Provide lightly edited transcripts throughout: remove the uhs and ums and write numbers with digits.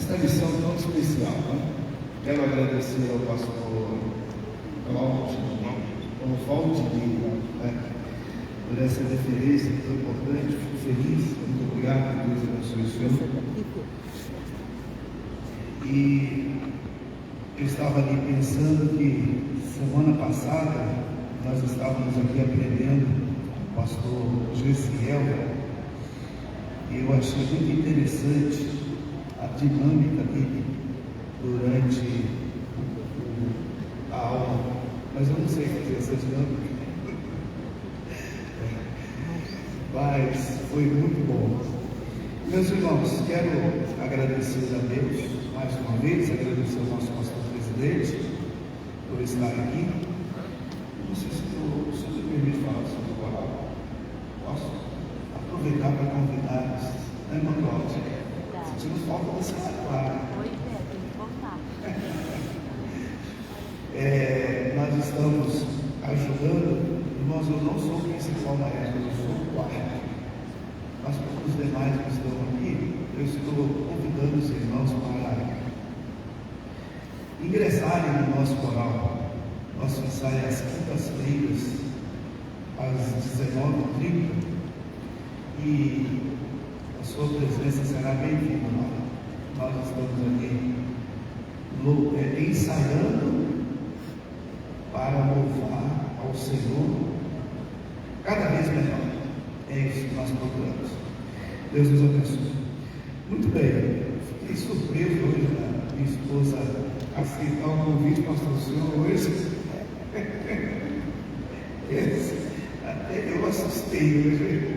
esta lição tão especial, né? Quero agradecer ao pastor Cláudio Valdemiro, né, por essa referência tão importante. Fico feliz, muito obrigado, Deus abençoe o senhor. E eu estava ali pensando que semana passada nós estávamos aqui aprendendo com o pastor Gessiel, e eu achei muito interessante a dinâmica dele durante a aula, mas eu não sei fazer essa dinâmica, mas foi muito bom. Meus irmãos, quero agradecer a Deus mais uma vez, agradecer ao nosso pastor presidente por estar aqui. Não sei se o senhor me permite falar sobre o oral. Posso aproveitar para convidar-nos, né, irmão Cláudio? Sentimos falta dessa claro. Nós estamos ajudando, irmãos, eu não sou o principal maestro, eu sou o quarto. Mas para os demais que estão aqui, eu estou convidando os irmãos para ingressarem no nosso coral. Nosso ensaio é às quintas-feiras, às 19h30, e a sua presença será bem-vinda. Nós estamos aqui ensaiando para louvar ao Senhor cada vez melhor. É isso que nós procuramos. Deus nos abençoe. Muito bem, fiquei surpreso hoje da minha esposa aceitar o convite, pastor, o senhor hoje. Até eu assustei hoje.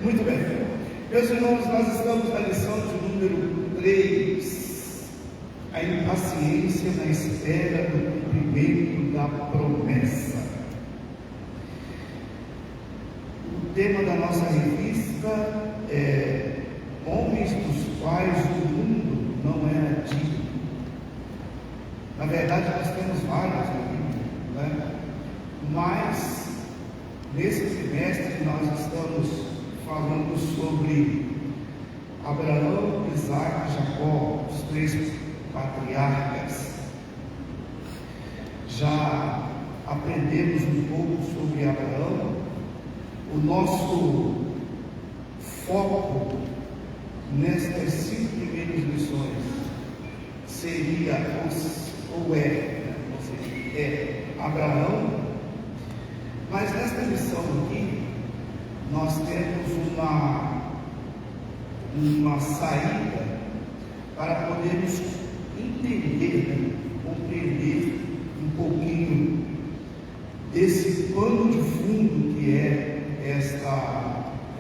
Muito bem, meus irmãos, nós estamos na lição de número 3, a impaciência na espera do cumprimento da promessa. O tema da nossa revista é Homens dos quais o mundo não era digno. Na verdade, nós temos vários aqui, né? Mas nesse trimestre nós estamos falando sobre Abraão, Isaac e Jacó, os 3 patriarcas. Já aprendemos um pouco sobre Abraão. O nosso foco nestas 5 primeiras lições seria é Abraão, mas nesta lição aqui nós temos uma saída para podermos entender, compreender um pouquinho desse pano de fundo que é esta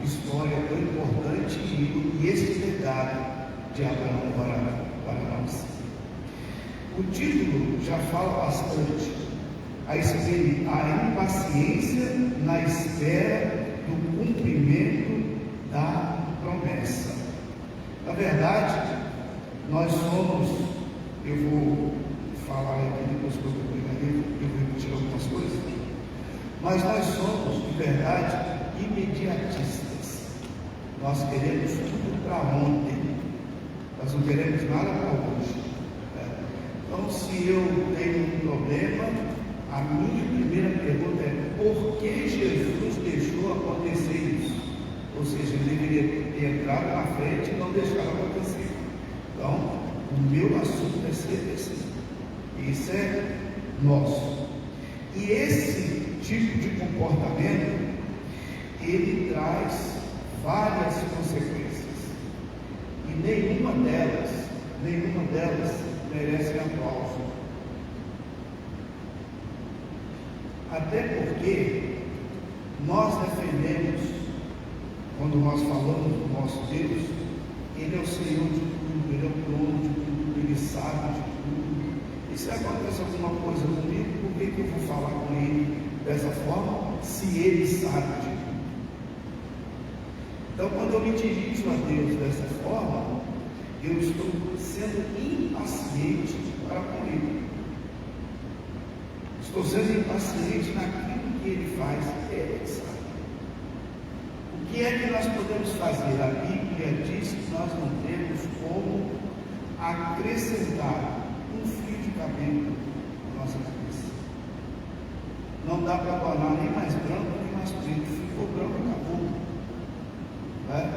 história tão importante e esse legado de Abraão para nós. O título já fala bastante, a impaciência na espera do cumprimento da promessa. Na verdade, nós somos, eu vou falar aqui depois que eu vou repetir algumas coisas, mas nós somos, de verdade, imediatistas. Nós queremos tudo para ontem, nós não queremos nada para hoje. Então, se eu tenho um problema, a minha primeira pergunta é: por que Jesus deixou acontecer isso? Ou seja, ele deveria ter entrado na frente e não deixar acontecer. Então, o meu assunto é ser assim. Isso é nosso. E esse tipo de comportamento, ele traz várias consequências. E nenhuma delas merece aplauso. Até porque nós defendemos, quando nós falamos do nosso Deus, Ele é o Senhor de tudo, Ele é o dono de tudo, Ele sabe de tudo. E se acontece alguma coisa comigo, por que eu vou falar com Ele dessa forma, se Ele sabe de tudo? Então, quando eu me dirijo a Deus dessa forma, eu estou sendo impaciente para com Ele. Estou sendo impaciente naquilo que Ele faz, Ele sabe. O que é que nós podemos fazer? A Bíblia Bíblia diz que nós não temos como acrescentar um fio de cabelo na nossa cabeça. Não dá para tornar nem mais branco, nem mais preto. Ficou branco, acabou.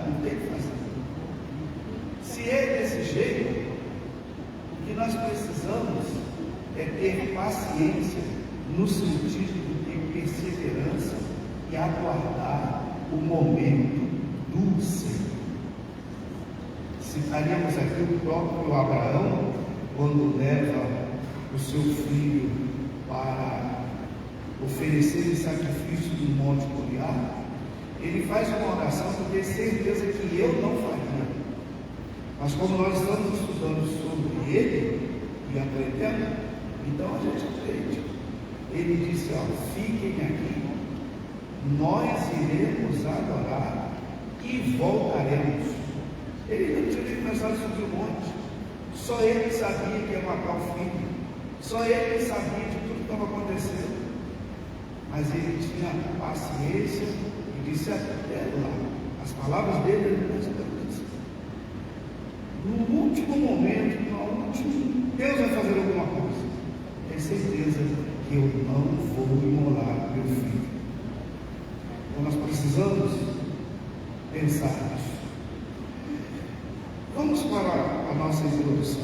Não tem o que fazer. Se é desse jeito, o que nós precisamos é ter paciência, no sentido de perseverança e aguardar o momento do Senhor. Citaríamos aqui o próprio Abraão, quando leva o seu filho para oferecer em sacrifício no Monte Moriá. Ele faz uma oração que eu tenho certeza que eu não faria. Mas como nós estamos estudando sobre ele e aprendendo, então a gente aprende. Ele disse: fiquem aqui, nós iremos adorar e voltaremos. Ele não tinha começado a subir o monte. Só ele sabia que ia matar o filho. Só ele sabia de tudo que estava acontecendo. Mas ele tinha paciência e disse até lá. As palavras dele eram mais importantes. No último momento, no último, Deus vai fazer alguma coisa. Tenho certeza que eu não vou imolar meu filho. Então nós precisamos pensar nisso. Vamos para a nossa introdução.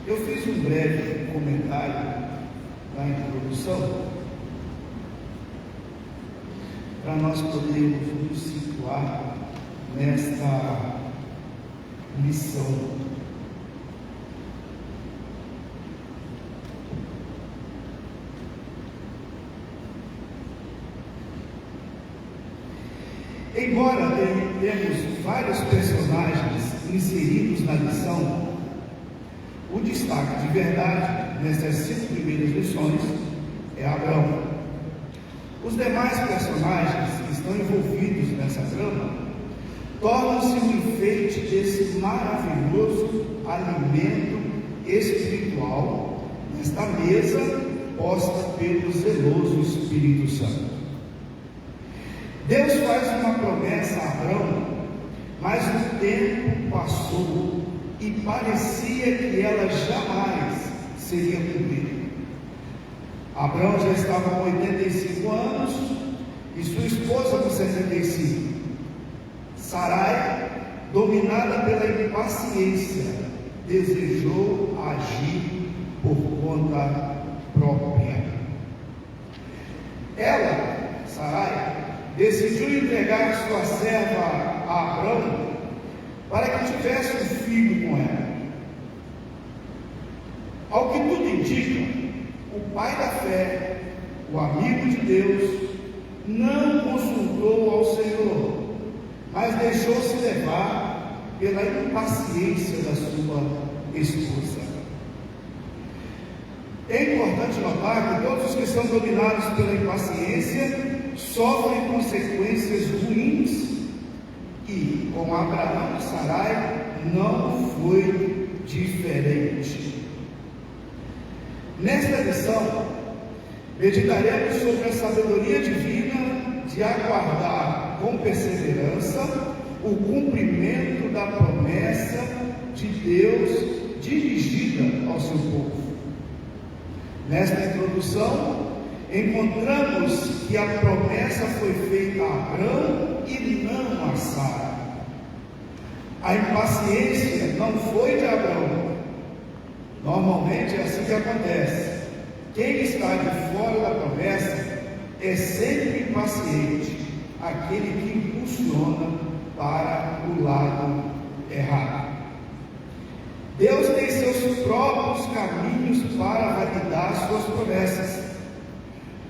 Eu fiz um breve comentário na introdução para nós podermos nos situar nesta missão. Embora tenhamos vários personagens inseridos na lição, o destaque de verdade nessas 5 primeiras lições é Abraão. Os demais personagens que estão envolvidos nessa trama tornam-se um enfeite desse maravilhoso alimento espiritual nesta mesa posta pelo zeloso Espírito Santo. Deus faz uma promessa a Abraão, mas o tempo passou e parecia que ela jamais seria cumprida. Abraão já estava com 85 anos e sua esposa com 65. Sarai, dominada pela impaciência, desejou agir por conta própria. Ela, Sarai, decidiu entregar sua serva a Abraão para que tivesse um filho com ela. Ao que tudo indica, o pai da fé, o amigo de Deus, não consultou ao Senhor, mas deixou-se levar pela impaciência da sua esposa. É importante notar que todos os que são dominados pela impaciência sofrem consequências ruins, e com Abraão e Sarai não foi diferente. Nesta lição, meditaremos sobre a sabedoria divina de aguardar com perseverança o cumprimento da promessa de Deus dirigida ao seu povo. Nesta introdução, encontramos que a promessa foi feita a Abraão e não a Sara. A impaciência não foi de Abraão. Normalmente é assim que acontece. Quem está de fora da promessa é sempre impaciente, aquele que impulsiona para o lado errado. Deus tem seus próprios caminhos para validar suas promessas.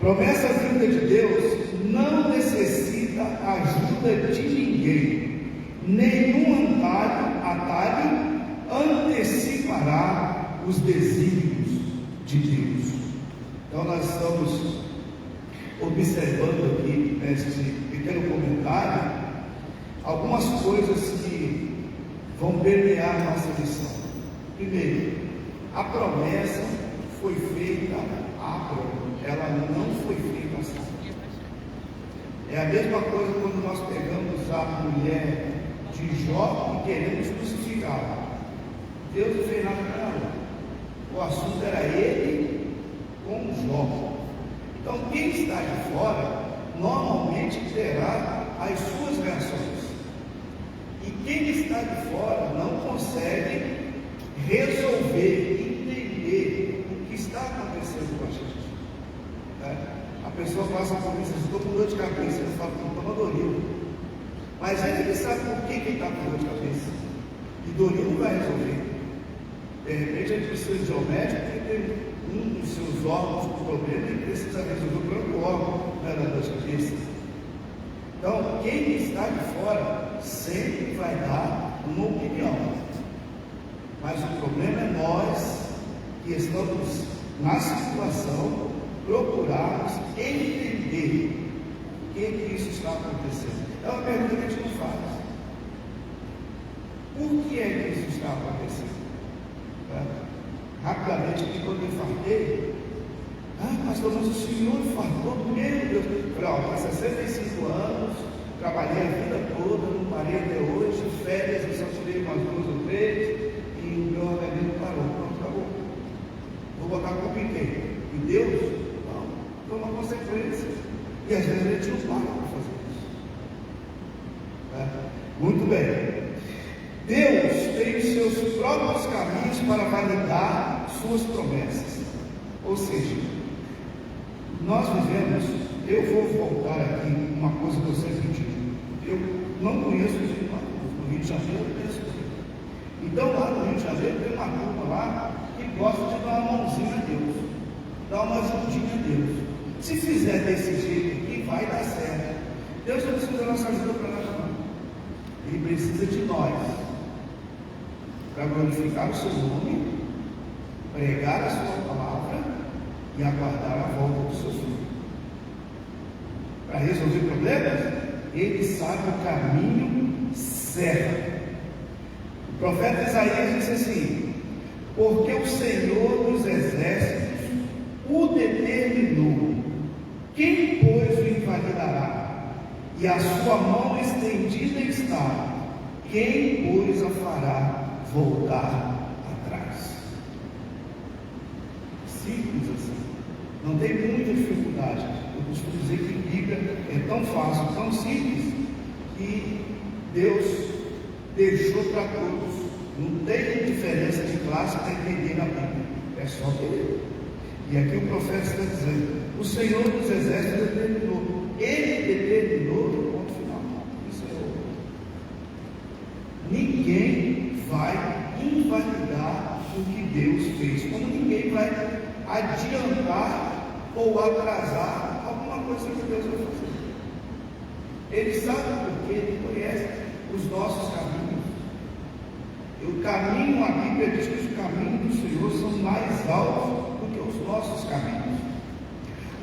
Promessa vinda de Deus não necessita ajuda de ninguém. Nenhum atalho antecipará os desígnios de Deus. Então nós estamos observando aqui neste pequeno comentário algumas coisas que vão permear nossa lição. Primeiro, a promessa foi feita a Abraão, ela não foi feita a Sara. É a mesma coisa quando nós pegamos a mulher de Jó e queremos crucificá-la. Deus não fez nada para ela. O assunto era ele com Jó. Então, quem está de fora normalmente terá as suas reações. E quem está de fora não consegue resolver, entender o que está acontecendo com a gente. A pessoa passa por isso, estou com dor de cabeça, eu falo, toma Doril. Mas ele sabe por que ele está com dor de cabeça. E Doril não vai resolver. De repente ele precisa de um médico porque tem um dos seus órgãos com problema e precisa resolver o próprio órgão da dor de cabeça. Então, quem está de fora sempre vai dar uma opinião. Mas o problema é nós que estamos na situação procurarmos entender o que isso está acontecendo. É uma pergunta que a gente não faz. Por que é que isso está acontecendo? Rapidamente, quando eu infartei, pastor, mas o senhor infartou, meu Deus. Falei, há 65 anos, trabalhei a vida toda, não parei até hoje, férias, eu só tirei umas 2 ou 3, e o meu organismo parou. Pronto, acabou. Vou botar a culpa em quem? Em Deus? Não, foi uma consequência. E às vezes a gente não para para fazer isso. Muito bem. Deus tem os seus próprios caminhos para validar suas promessas. Ou seja, nós vivemos, eu vou voltar aqui uma coisa que eu sempre digo. Eu não conheço os irmãos no Rio de Janeiro, eu conheço os irmãos. Então lá no Rio de Janeiro tem uma turma lá que gosta de dar uma mãozinha a Deus, dar uma ajudinha a Deus. Se fizer desse jeito aqui, vai dar certo. Deus não precisa da nossa ajuda para nada não. Ele precisa de nós para glorificar o seu nome, pregar a sua palavra e aguardar a volta do seu filho. Para resolver problemas, ele sabe o caminho certo. O profeta Isaías disse assim: porque o Senhor dos exércitos o determinou, quem pois o invalidará? E a sua mão estendida está, quem pois a fará voltar atrás? Simples assim, não tem muita dificuldade. Eu costumo dizer que Bíblia é tão fácil, tão simples, que Deus deixou para todos. Não tem diferença de classe para entender na Bíblia, é só querer. E aqui o profeta está dizendo: o Senhor dos exércitos determinou, ele determinou o ponto final. Isso é outro. Ninguém vai invalidar o que Deus fez, como ninguém vai adiantar ou atrasar alguma coisa que Deus vai fazer. Ele sabe porque ele conhece os nossos caminhos. O caminho, a Bíblia diz que os caminhos do Senhor são mais altos do que os nossos caminhos.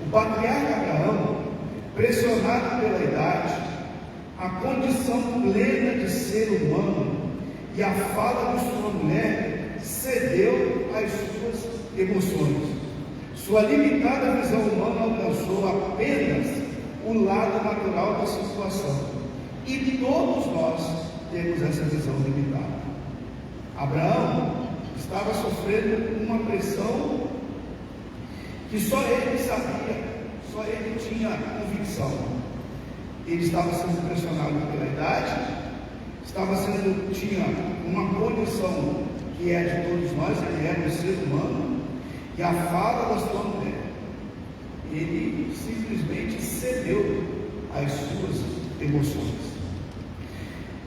O patriarca Abraão, pressionado pela idade, a condição plena de ser humano e a fala de sua mulher, cedeu às suas emoções. Sua limitada visão humana alcançou apenas o lado natural da situação. E todos nós temos essa visão limitada. Abraão estava sofrendo uma pressão que só ele sabia, só ele tinha convicção. Ele estava sendo pressionado pela idade, tinha uma condição que é de todos nós, ele era um ser humano, e a fala da sua mulher, ele simplesmente cedeu às suas emoções.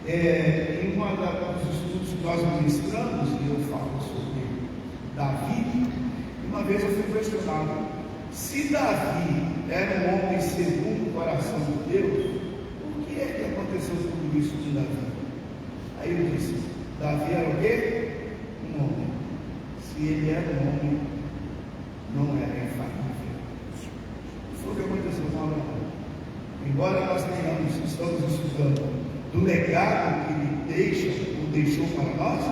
Em um dos estudos que nós ministramos, e eu falo sobre Davi, uma vez eu fui questionado: se Davi era um homem segundo o coração de Deus, por que é que aconteceu tudo isso com Davi? Aí eu disse: Davi era o quê? Um homem. Se ele era um homem, não era infalível. Foi o que aconteceu com Abraão. Embora nós estamos estudando do legado que ele deixou para nós,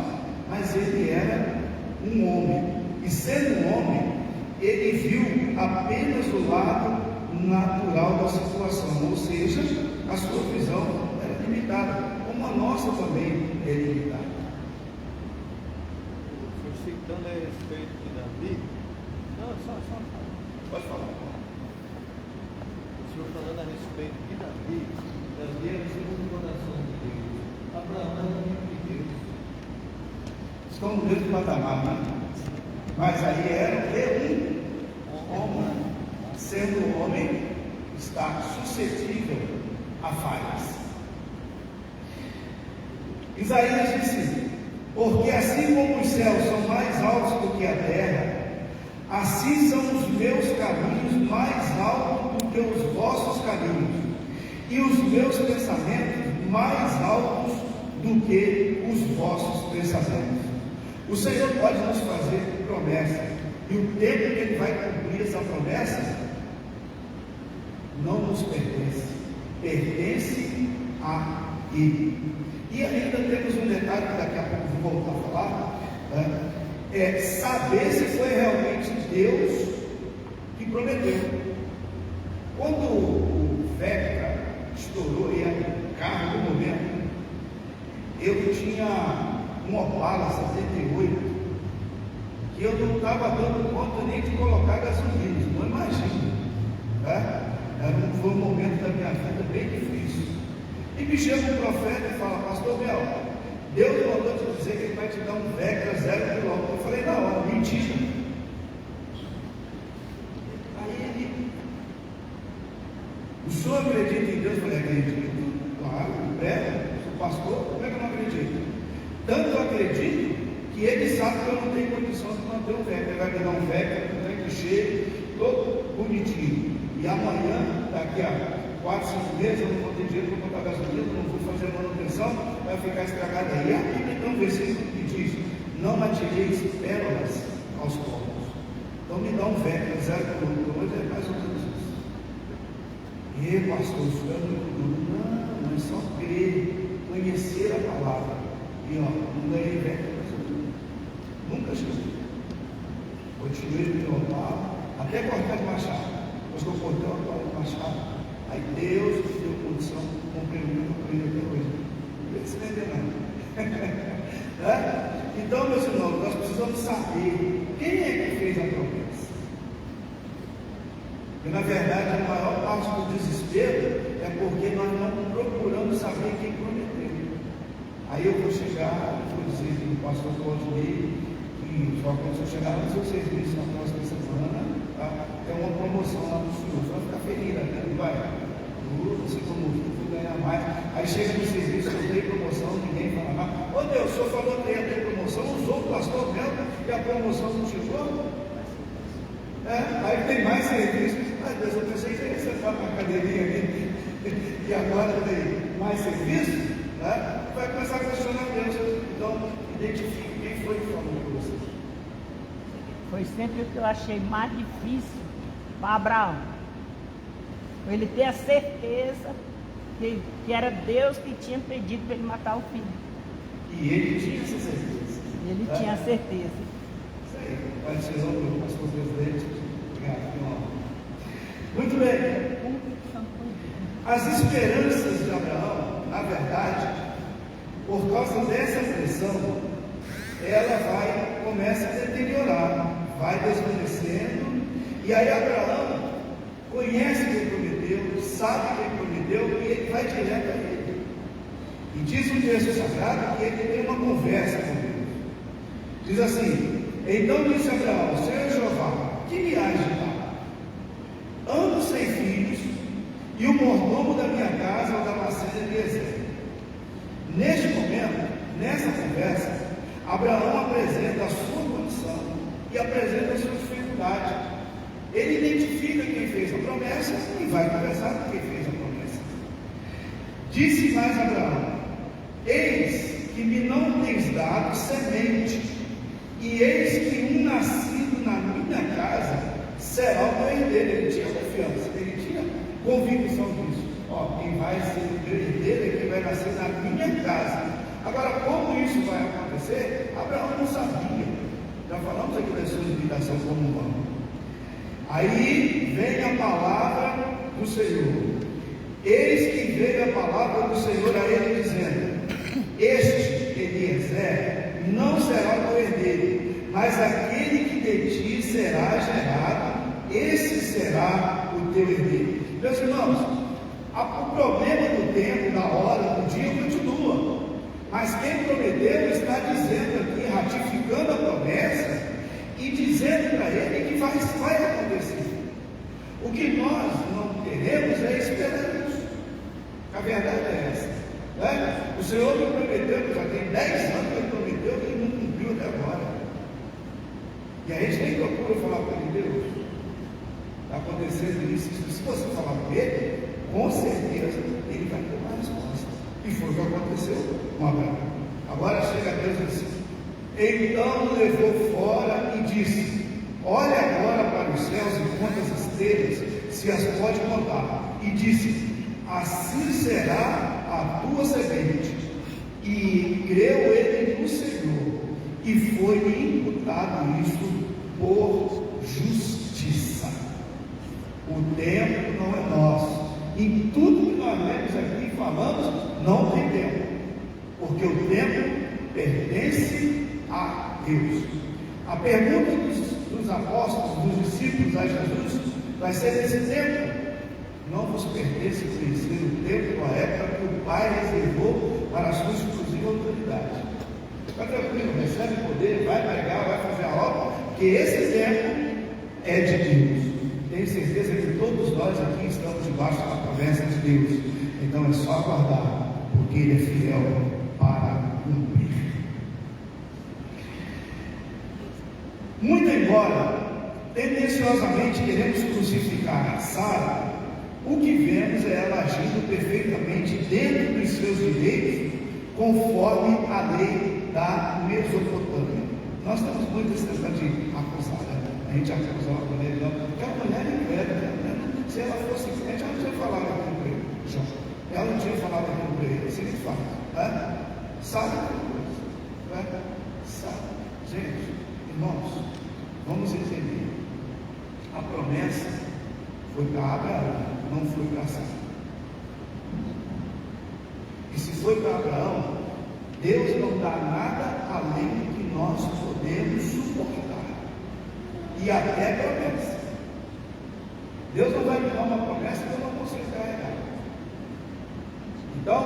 mas ele era um homem, e sendo um homem, ele viu apenas o lado natural da situação, ou seja, a sua visão era limitada, como a nossa também é limitada. Citando a respeito de Davi, não, só Pode falar. o senhor falando a respeito de Davi era segundo o coração de Deus, Abraão era amigo de Deus. Estão no mesmo patamar, né? Mas aí era um homem, sendo homem, está suscetível a falhas. Isaías disse: porque assim como os céus são mais altos do que a terra, assim são os meus caminhos mais altos do que os vossos caminhos, e os meus pensamentos mais altos do que os vossos pensamentos. O Senhor pode nos fazer promessa, e o tempo que Ele vai cumprir essa promessa não nos pertence, pertence a Ele. E ainda temos um detalhe que daqui a pouco vou voltar a falar, é saber se foi realmente Deus que prometeu. Quando o Vectra estourou e era o carro do momento, eu tinha um Opala 78, que eu não estava dando conta nem de colocar gasolina, não imagina, foi um momento da minha vida bem difícil. E me chega um profeta e fala: pastor Mel, Deus mandou te dizer que Ele vai te dar um Vectra 0 km. Eu falei: na hora, mentira. Aí ele: o senhor acredita em Deus? Eu falei: acredito, claro, sou pastor, como é que eu não acredito? Tanto eu acredito que Ele sabe que eu não tenho condição de manter o Vectra. Ele vai me dar um Vectra com tanque cheio, todo bonitinho. E amanhã, daqui a 4, 5 meses, eu não vou ter dinheiro para botar gasolina, não vou fazer manutenção, vai ficar estragado aí. E a Bíblia tem um versículo que diz: não atireis pérolas aos corpos. Então me dá um Vectra 0 km, hoje é mais ou menos isso. E pastor, o senhor é muito duro. Não, é só crer, conhecer a palavra. E não ganhei Vectra gasolina, nunca cheguei. Continuei no meu Opala, até cortar de machado. Depois que eu cortei o Opala de machado, aí Deus me deu condição de compreender até hoje. Não tem que se vender nada. Então, meus irmãos, nós precisamos saber quem é que fez a promessa. E na verdade, a maior parte do desespero é porque nós não procuramos saber quem prometeu. Aí eu vou chegar e vou dizer que o pastor Claudio, que só quando eu chegar nos seus serviços na próxima semana, tem uma promoção lá no senhor. Você vai ficar feliz, né? Não vai? Você como vou ganhar mais. Aí chega no serviço, eu dei promoção, ninguém fala nada. Ô Deus, o senhor falou que ia ter promoção, usou o pastor mesmo e a promoção não chegou? Aí tem mais serviço. Ai Deus, eu pensei que ia sentar na cadeirinha ali e agora tem mais serviço, vai começar a questionar Deus. Então, identifique quem foi que falou com você. Foi sempre o que eu achei mais difícil para Abraão. Ele ter a certeza que era Deus que tinha pedido para ele matar o filho. E ele tinha essa certeza. Ele tinha a certeza. Isso aí, pode ser o pastor presidente. Obrigado. Muito bem. As esperanças de Abraão, na verdade, por causa dessa pressão, ela começa a deteriorar, vai desvanecendo, e aí Abraão conhece quem prometeu, sabe quem prometeu, e ele vai direto a ele. E diz o texto sagrado que ele tem uma conversa com Deus. Diz assim: então disse Abraão: Senhor Jeová, que me hás de dar? Ando sem filhos, e o mordomo da minha casa é o Damasceno de Ezer. Neste momento, nessa conversa, Abraão apresenta a sua condição e apresenta a sua dificuldade. Ele identifica quem fez a promessa e vai conversar com quem fez a promessa. Disse mais Abraão: eis que me não tens dado semente, e eis que um nascido na minha casa será o meu herdeiro. Ele tinha confiança, ele tinha convicção disso. Quem vai ser o meu herdeiro é quem vai nascer na minha casa. Agora, como isso vai acontecer, Abraão não sabia. Já falamos aqui das suas limitações como humano. Aí vem a palavra do Senhor. Eis que veio a palavra do Senhor a ele, dizendo: este Eliezer não será teu herdeiro, mas aquele que de ti será gerado, esse será o teu herdeiro. Meus irmãos, o problema do tempo, da hora, do dia continua, mas quem prometeu está dizendo aqui, ratificando a promessa e dizendo para ele que vai acontecer. O que nós não queremos é esperar isso. A verdade é essa, né? O Senhor me prometeu, já tem 10 anos que ele prometeu, e ele não cumpriu até agora. E a gente nem procura falar para ele: Deus, está acontecendo isso. Se você falar com ele, com certeza ele vai ter uma resposta. E foi o que aconteceu com Abraão. Agora chega Deus assim: então levou fora e disse: olha agora para os céus e conta as estrelas, se as pode contar. E disse: assim será a tua semente. E creu ele no Senhor, e foi-lhe imputado isto por justiça. O tempo não é nosso. Em tudo que nós lemos aqui e falamos, não tem tempo, porque o tempo pertence a Deus. A pergunta dos apóstolos, dos discípulos a Jesus, vai ser: nesse tempo não vos pertence conhecer o tempo, a época que o Pai reservou para a sua exclusiva autoridade. Fica tranquilo, recebe o poder, vai pregar, vai fazer a obra, porque esse tempo é de Deus. Tenho certeza que todos nós aqui estamos debaixo da promessa de Deus. Então é só aguardar, porque Ele é fiel para cumprir. Muito embora tendenciosamente queremos crucificar Sara, o que vemos é ela agindo perfeitamente dentro dos seus direitos, conforme a lei da Mesopotâmia. Nós temos muito esse negócio de acusar, né? A gente acusa uma mulher, não, porque a mulher é incrédula, né? Se ela fosse crente, ela não tinha falado aquilo para ele. Ela não tinha falado aquilo para ele, assim que fala, né? Sabe aquela coisa, né? Sabe? Gente, irmãos, vamos entender. A promessa foi para Abraão, não foi para Sara. E se foi para Abraão, Deus não dá nada além do que nós podemos suportar. E até promessa. Deus não vai me dar uma promessa que eu não consigo carregar. Então,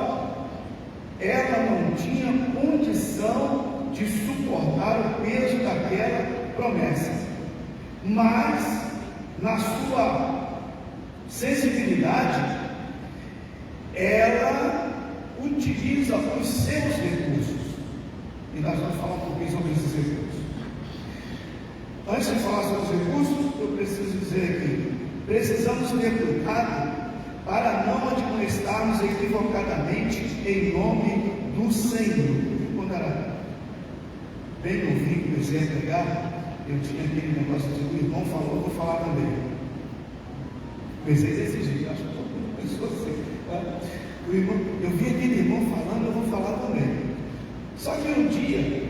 ela não tinha condição de suportar o peso daquela promessa. Mas, na sua sensibilidade, ela utiliza os seus recursos. E nós vamos falar um pouquinho sobre esses recursos. Antes de falar sobre os recursos, eu preciso dizer aqui: precisamos ter cuidado para não admoestarmos equivocadamente em nome do Senhor. Quando era bem novinho, comecei a pregar, eu tinha aquele negócio de: o irmão falou, eu vou falar também. Pensei desse jeito, acho que todo mundo pensou assim. Tá? Eu vi aquele irmão falando, eu vou falar também. Só que um dia,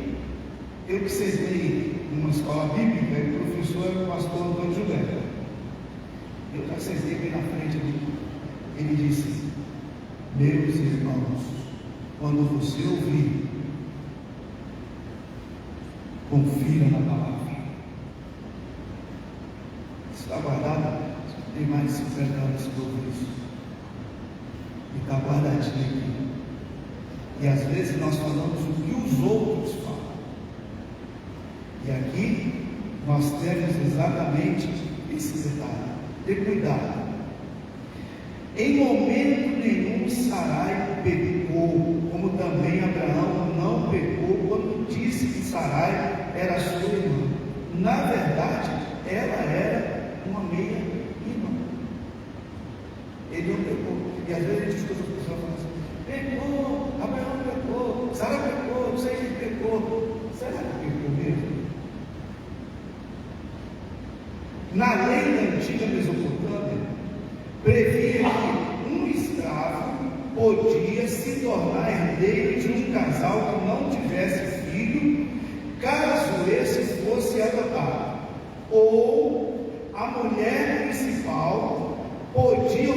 eu que sentei numa escola bíblica, e o professor era o pastor Antônio Gilberto. Eu já sentei bem na frente ali. Ele disse: meus irmãos, quando você ouvir, confira na palavra. Está guardado? Tem mais de 50 anos que eu ouvi isso. E está guardadinho aqui. E às vezes nós falamos o que os outros falam. E aqui nós temos exatamente esse detalhe. Ter cuidado. Em momento nenhum Sarai pecou, como também Abraão não pecou quando disse que Sarai era sua irmã. Na verdade, ela era uma meia-irmã. Ele não pecou. E às vezes a gente escuta as pessoas falando assim: pecou, Abraão pecou, Sara pecou, não sei quem pecou. Será que pecou mesmo? Na lei da antiga Mesopotâmia, previa que um escravo podia se tornar herdeiro de um casal que não tivesse filho, caso esse fosse adotado. Ou a mulher principal podia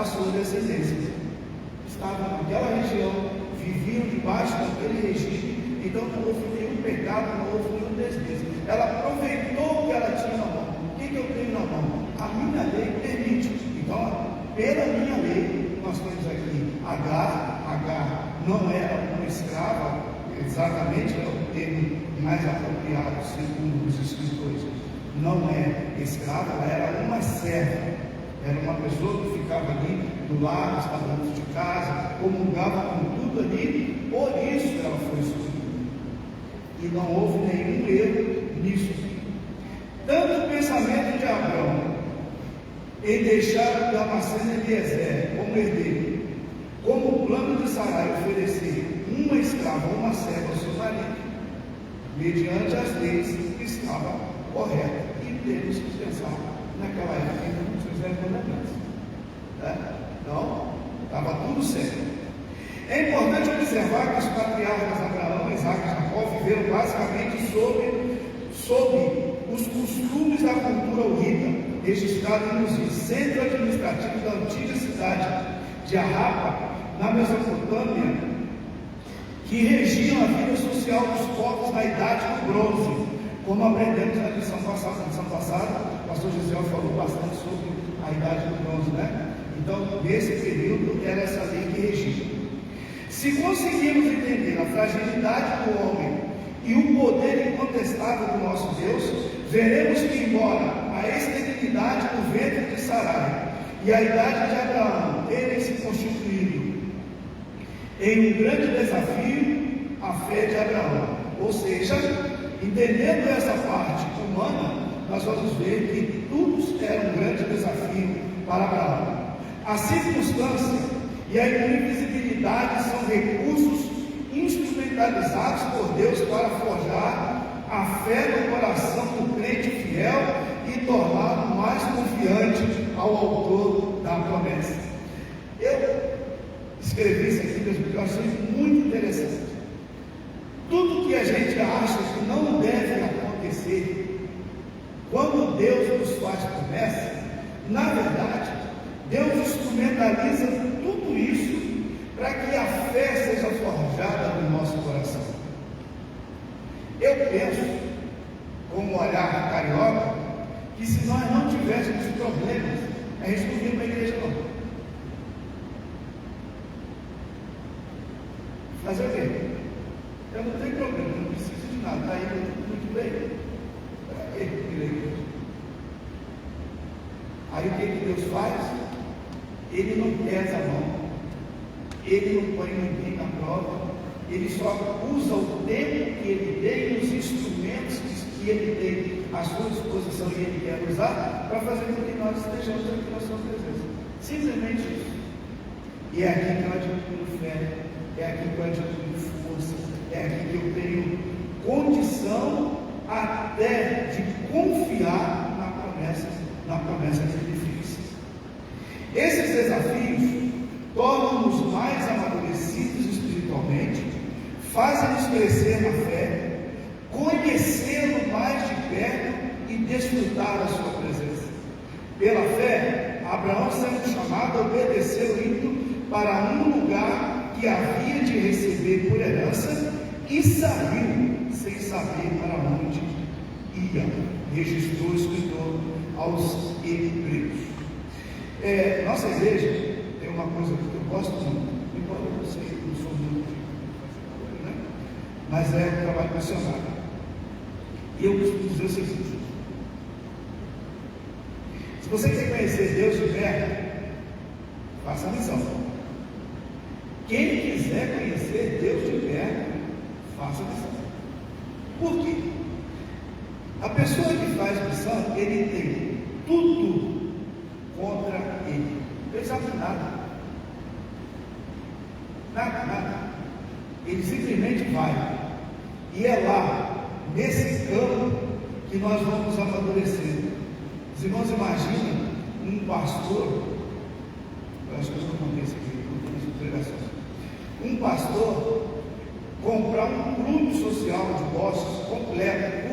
a sua descendência. Estavam naquela região, viviam debaixo daquele regime, então não houve nenhum pecado, não houve nenhum deslize. Ela aproveitou o que ela tinha na mão. O que eu tenho na mão? A minha lei permite. Então, pela minha lei, nós temos aqui Agar. Agar não era uma escrava, exatamente é o termo mais apropriado, segundo os escritores. Não é escrava, ela era uma serva. Era uma pessoa que ficava ali do lado, estava dentro de casa, comungava com tudo ali, por isso ela foi escolhida. E não houve nenhum erro nisso. Tanto o pensamento de Abraão em deixar o Damasceno Eliezer como herdeiro, como o plano de Sarai oferecer uma escrava ou uma serva ao seu marido, mediante as leis, estava correto. E temos que pensar, naquela época ainda não fizeram mandamentos. Então, estava tudo certo. É importante observar que os patriarcas Abraão, Isaac e Jacó viveram basicamente sob os costumes da cultura horita, registrado no centro administrativo da antiga cidade de Arrapa, na Mesopotâmia, que regiam a vida social dos povos da Idade do Bronze, como aprendemos na lição passada. Na lição passada, o pastor Gisel falou bastante sobre a Idade do Bronze, né? Então, nesse período, era essa lei que regia. Se conseguirmos entender a fragilidade do homem e o poder incontestável do nosso Deus, veremos que, embora a esterilidade do ventre de Sarai e a idade de Abraão terem se constituído em um grande desafio, a fé de Abraão, ou seja, entendendo essa parte humana, nós vamos ver que tudo era um grande desafio para Abraão. A circunstância e a invisibilidade são recursos instrumentalizados por Deus para forjar a fé no coração do crente fiel e torná-lo mais confiante ao autor da promessa. Eu escrevi isso aqui, porque eu achei muito interessante. Tudo que a gente acha que não deve acontecer, quando Deus nos faz promessa, na verdade, Deus instrumentaliza tudo isso para que a fé seja forjada no nosso coração. Eu penso, com um olhar carioca, que se nós não tivéssemos problemas, a gente não vinha para a igreja não. Fazer o quê? Eu não tenho problema, não preciso de nada, está indo muito bem. Para que ir à igreja? Aí o que Deus faz? Ele não pesa a mão, ele não põe ninguém na prova, ele só usa o tempo que ele tem, os instrumentos que ele tem à sua disposição e ele quer usar para fazer com que nós estejamos aqui na sua presença. Simplesmente isso. E é aqui que eu adquiro fé, é aqui que eu adquiro força, é aqui que eu tenho condição até de confiar na promessa que ele fez. Esses desafios tornam-nos mais amadurecidos espiritualmente, fazem-nos crescer na fé, conhecê-lo mais de perto e desfrutar da sua presença. Pela fé, Abraão sendo chamado a obedecer, indo para um lugar que havia de receber por herança, e saiu sem saber para onde ia. Registrou o escritor aos Hebreus. Nossa igreja tem uma coisa que eu gosto muito, embora eu não sou muito, né? Mas é o trabalho missionário. E eu costumo dizer o seguinte: se você quer conhecer Deus de perto, faça a missão. Quem quiser conhecer Deus de perto, faça a missão. Por quê? A pessoa que faz missão, ele tem tudo contra ele. Ele sabe nada. Nada. Ele simplesmente vai. E é lá, nesse campo, que nós vamos amadurecer. Os irmãos imaginam um pastor, eu acho que eu não contei isso aqui, não fiz pregação. Um pastor comprar um clube social de postos completo,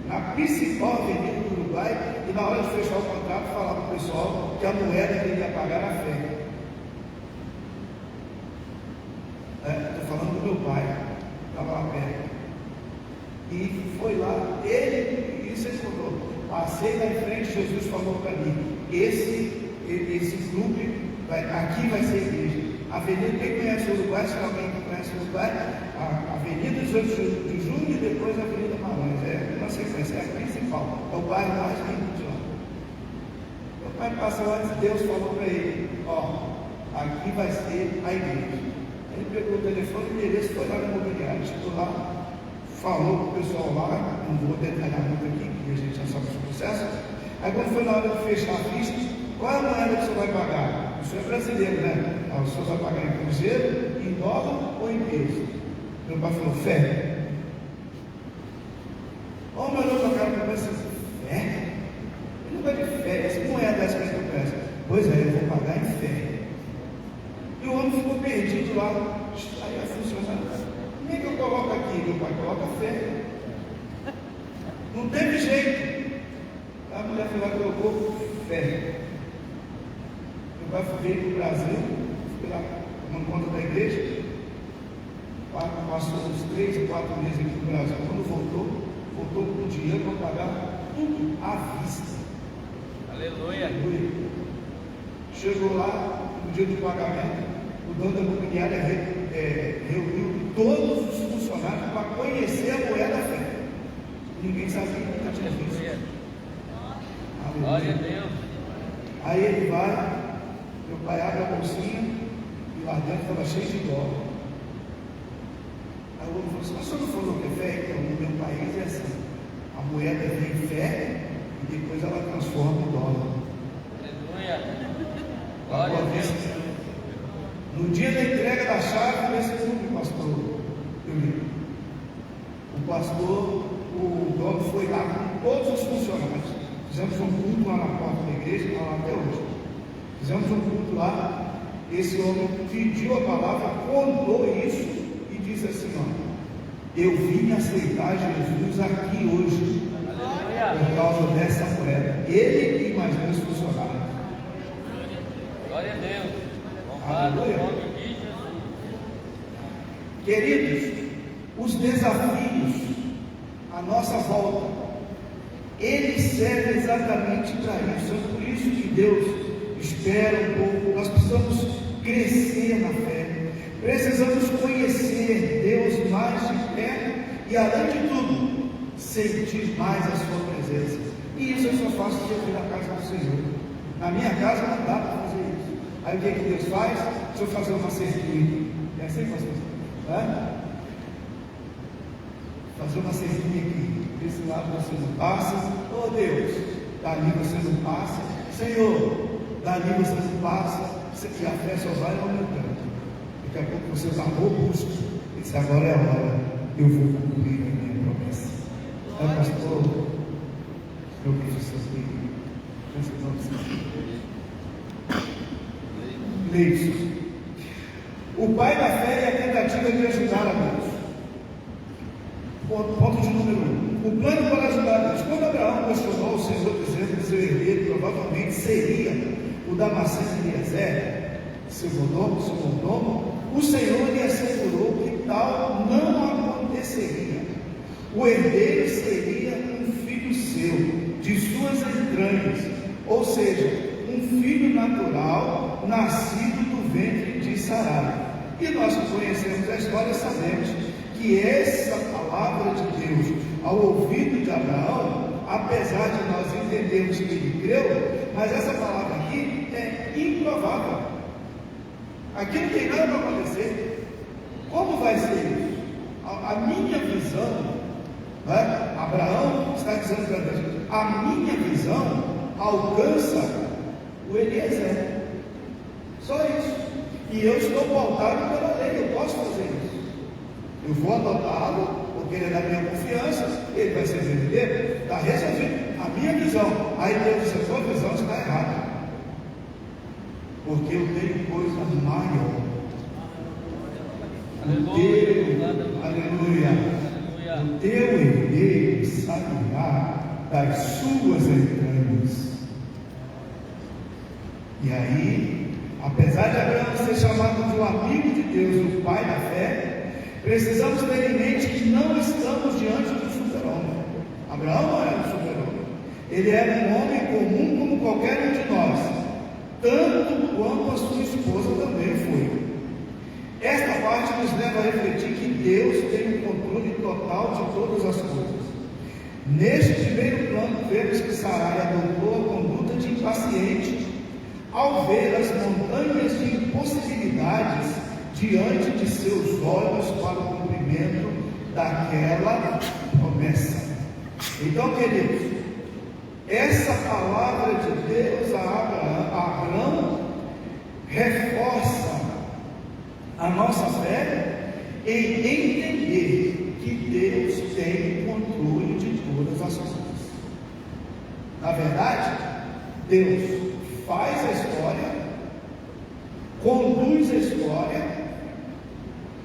na principal avenida do Uruguai, e na hora de fechar o contrato falar para o pessoal que a moeda que ele ia pagar era fé. Estou falando do meu pai, estava lá perto. E foi lá, isso ele contou. Passei na frente, Jesus falou para mim: esse clube, aqui vai ser igreja. Avenida, quem conhece o Uruguai, se alguém que conhece o Uruguai, a Avenida 18 de Junho e depois a Avenida Marões, na sequência, é a principal, é o bairro mais lindo de lá. Meu pai passa lá e Deus falou para ele: aqui vai ser a igreja. Ele pegou o telefone, o endereço, foi lá no imobiliário, chegou lá, falou para o pessoal lá, não vou detalhar muito aqui, porque a gente já sabe os processos. Aí quando foi na hora de fechar a ficha, qual é a moeda que você vai pagar? O senhor é brasileiro, né? O senhor vai pagar em cruzeiro, em dólar ou em peso? Meu pai falou: fé. Ô, meu irmão, eu quero assim: fé? Ele não vai de fé, essa moeda dessa que eu peço. Pois é, eu vou pagar em fé. E o homem ficou perdido lá. Aí a funcionária: como é que eu coloco aqui? Meu pai coloca fé. Não teve jeito. A mulher foi lá e colocou fé. Meu pai veio para o Brasil, foi lá tomando conta da igreja. Passou uns 3 ou 4 meses aqui no Brasil. Quando voltou com dinheiro para pagar tudo à vista. Aleluia. Chegou lá, no dia do pagamento, o dono da imobiliária reuniu todos os funcionários para conhecer a moeda fé. Ninguém sabia que nunca tinha visto. Glória a Deus. Aí ele vai, meu pai abre a bolsinha e lá dentro estava cheio de dólar. Aí o homem falou assim: mas o senhor não falou que é fé? Então, no meu país é assim: a moeda vem em fé e depois ela transforma em dólar. Aleluia. Glória a Deus. No dia da entrega da chave, nesse clube, pastor, o pastor, o dono foi lá com todos os funcionários. Fizemos um culto lá na porta da igreja, está lá até hoje. Fizemos um culto lá. Esse homem pediu a palavra, contou isso e disse assim: eu vim aceitar Jesus aqui hoje, por causa dessa moeda. Ele e mais 2 funcionários. Glória a Deus. Louvado o nome de Jesus. Queridos, os desafios à nossa volta, eles servem exatamente para isso. É por isso que Deus espera um pouco. Nós precisamos crescer na fé, precisamos conhecer Deus mais de perto e, além de tudo, sentir mais a sua presença. E isso eu só faço se eu vir na casa do Senhor. Na minha casa não dá para fazer isso. Aí o que Deus faz? Deixa eu fazer uma cerquinha. É assim, pastor? Fazer uma cerquinha aqui. Desse lado você não passa. Oh Deus, dali você não passa. Senhor, dali você não passa. E a fé só vai aumentando. Daqui a pouco você está robusto. E diz: agora é a hora. Eu vou cumprir a minha promessa. Pastor, eu preciso seguir. Leite. O pai da fé é a tentativa de ajudar a Deus. Ponto de número 1. O plano para ajudar a Deus. Quando Abraão questionou o Senhor, dizendo que seu herdeiro provavelmente seria o Damasceno de Eliezer, seu mordomo, o Senhor lhe assegurou que tal não aconteceria. O herdeiro seria um filho seu, de suas entranhas, ou seja, um filho natural, nascido do ventre de Sarai. E nós que conhecemos a história sabemos que essa palavra de Deus, ao ouvido de Abraão, apesar de nós entendermos que ele creu, mas essa palavra aqui é improvável. Aqui não tem nada para acontecer. Como vai ser isso? A minha visão, Abraão está dizendo para Deus: a minha visão alcança o Eliezer. Só isso. E eu estou pautado pela lei, eu posso fazer isso. Eu vou adotá-lo, porque ele é da minha confiança, ele vai ser verdadeiro, está resolvido. A minha visão. Aí Deus disse: a sua visão está errada, porque eu tenho coisa maior. Aleluia. O teu herdeiro sairá das suas entranhas. E aí Apesar de Abraão ser chamado de um amigo de Deus e o pai da fé, precisamos ter em mente que não estamos diante de um super-homem. Abraão não era um super-homem. Ele era um homem comum como qualquer um de nós, tanto quanto a sua esposa também foi. Esta parte nos leva a refletir que Deus tem o controle total de todas as coisas. Neste primeiro plano, vemos que Sarai adotou a conduta de impaciente ao ver as montanhas de impossibilidades diante de seus olhos para o cumprimento daquela promessa. Então, queridos, essa palavra de Deus a Abraão reforça a nossa fé em entender que Deus tem controle de todas as coisas. Na verdade, Deus faz a história, conduz a história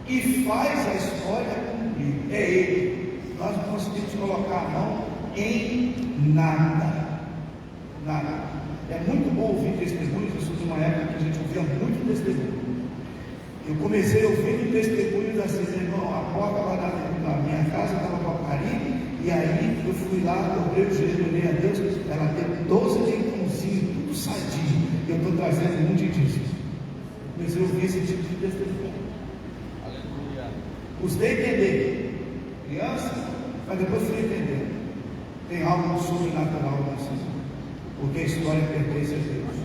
e faz a história cumprir. É Ele. Nós não conseguimos colocar a mão em nada. Nada. É muito bom ouvir testemunhos. Eu sou de uma época que a gente ouvia muito testemunho. Eu comecei ouvindo testemunhos assim, irmão, a porta lá na minha casa estava com a Karine, e aí eu fui lá, dobrei o joelho, olhei a Deus, ela tem 12 leitãozinhos, tudo sadio, e eu estou trazendo um de dízimo. Comecei a ouvir esse tipo de testemunho. Aleluia. Custei entender, criança, mas depois fui entender. Tem algo sobrenatural nisso, porque a história pertence a Deus.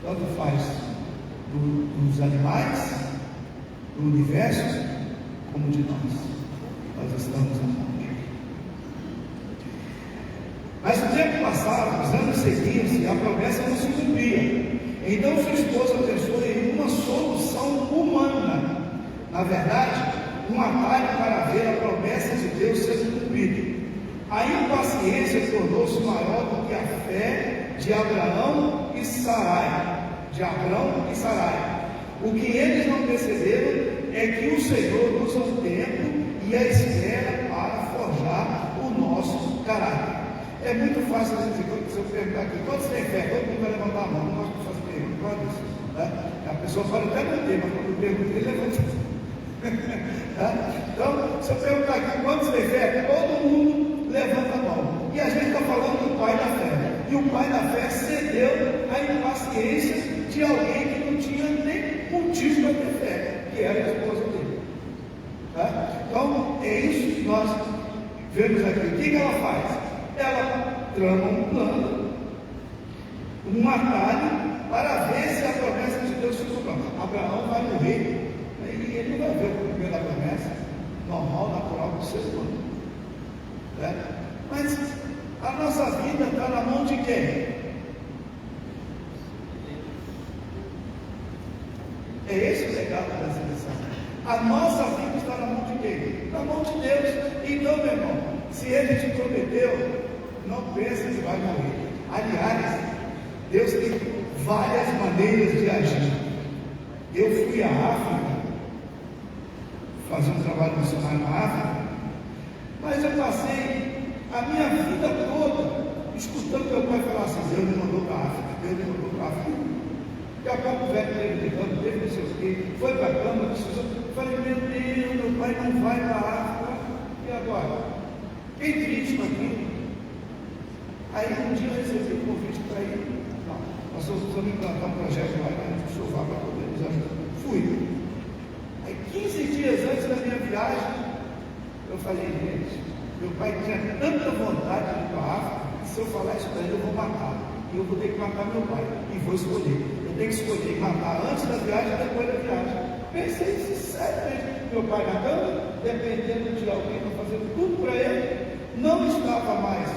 Tanto faz dos animais, do universo, como de nós. Nós estamos na mão dele. Mas o tempo passava, os anos seguiam-se e a promessa não se cumpria. Então sua esposa pensou em uma solução humana. Na verdade, um atalho para ver a promessa de Deus sendo cumprida. A impaciência tornou-se maior do que a fé de Abraão e Sarai. O que eles não perceberam é que o Senhor usa o tempo e a espera para forjar o nosso caráter. É muito fácil a gente dizer, se eu perguntar aqui, quantos têm fé? Todo mundo vai levantar a mão, não gosto de fazer pergunta, quantos? Né? A pessoa pode até não ter, mas quando eu pergunto, ele levanta. Então, se eu perguntar aqui, quantos têm fé? Todo mundo levanta a mão. E a gente está falando do pai da fé. E o pai da fé cedeu à impaciência de alguém que não tinha nem motivo para ter fé, que era a esposa dele. Então, é isso que nós vemos aqui. O que ela faz? Ela trama um plano, um atalho, para ver se a promessa de Deus se cumpre. Abraão vai morrer, e ele não vai ver o cumprimento da promessa normal, natural do ser humano. Mas a nossa vida está na mão de quem? É esse o legado dessa lição. A nossa vida está na mão de quem? Na mão de Deus. Então, meu irmão, se Ele te prometeu, não pense que vai morrer. Aliás, Deus tem várias maneiras de agir. Eu fui à África, fazer um trabalho missionário na África, mas eu passei a minha vida toda escutando meu pai falar assim: Deus me mandou para a África, Deus me mandou para a África. Daqui a pouco o velho teve ligando, teve não sei o quê, foi para a cama, precisou. Falei, meu Deus, meu pai não vai para a África, e agora? Fiquei triste com aquilo. Aí um dia eu recebi um convite para ir. Não, nós vamos implantar um projeto lá, a gente precisou para poder nos ajudar. Fui. Aí 15 dias antes da minha viagem, eu falei, gente, meu pai tinha tanta vontade de ir para a África, que se eu falar isso para ele, eu vou matar. E eu vou ter que matar meu pai. E vou escolher. Eu tenho que escolher matar antes da viagem e depois da viagem. Pensei isso seriamente. Meu pai na cama, dependendo de alguém para fazer tudo para ele, não estava mais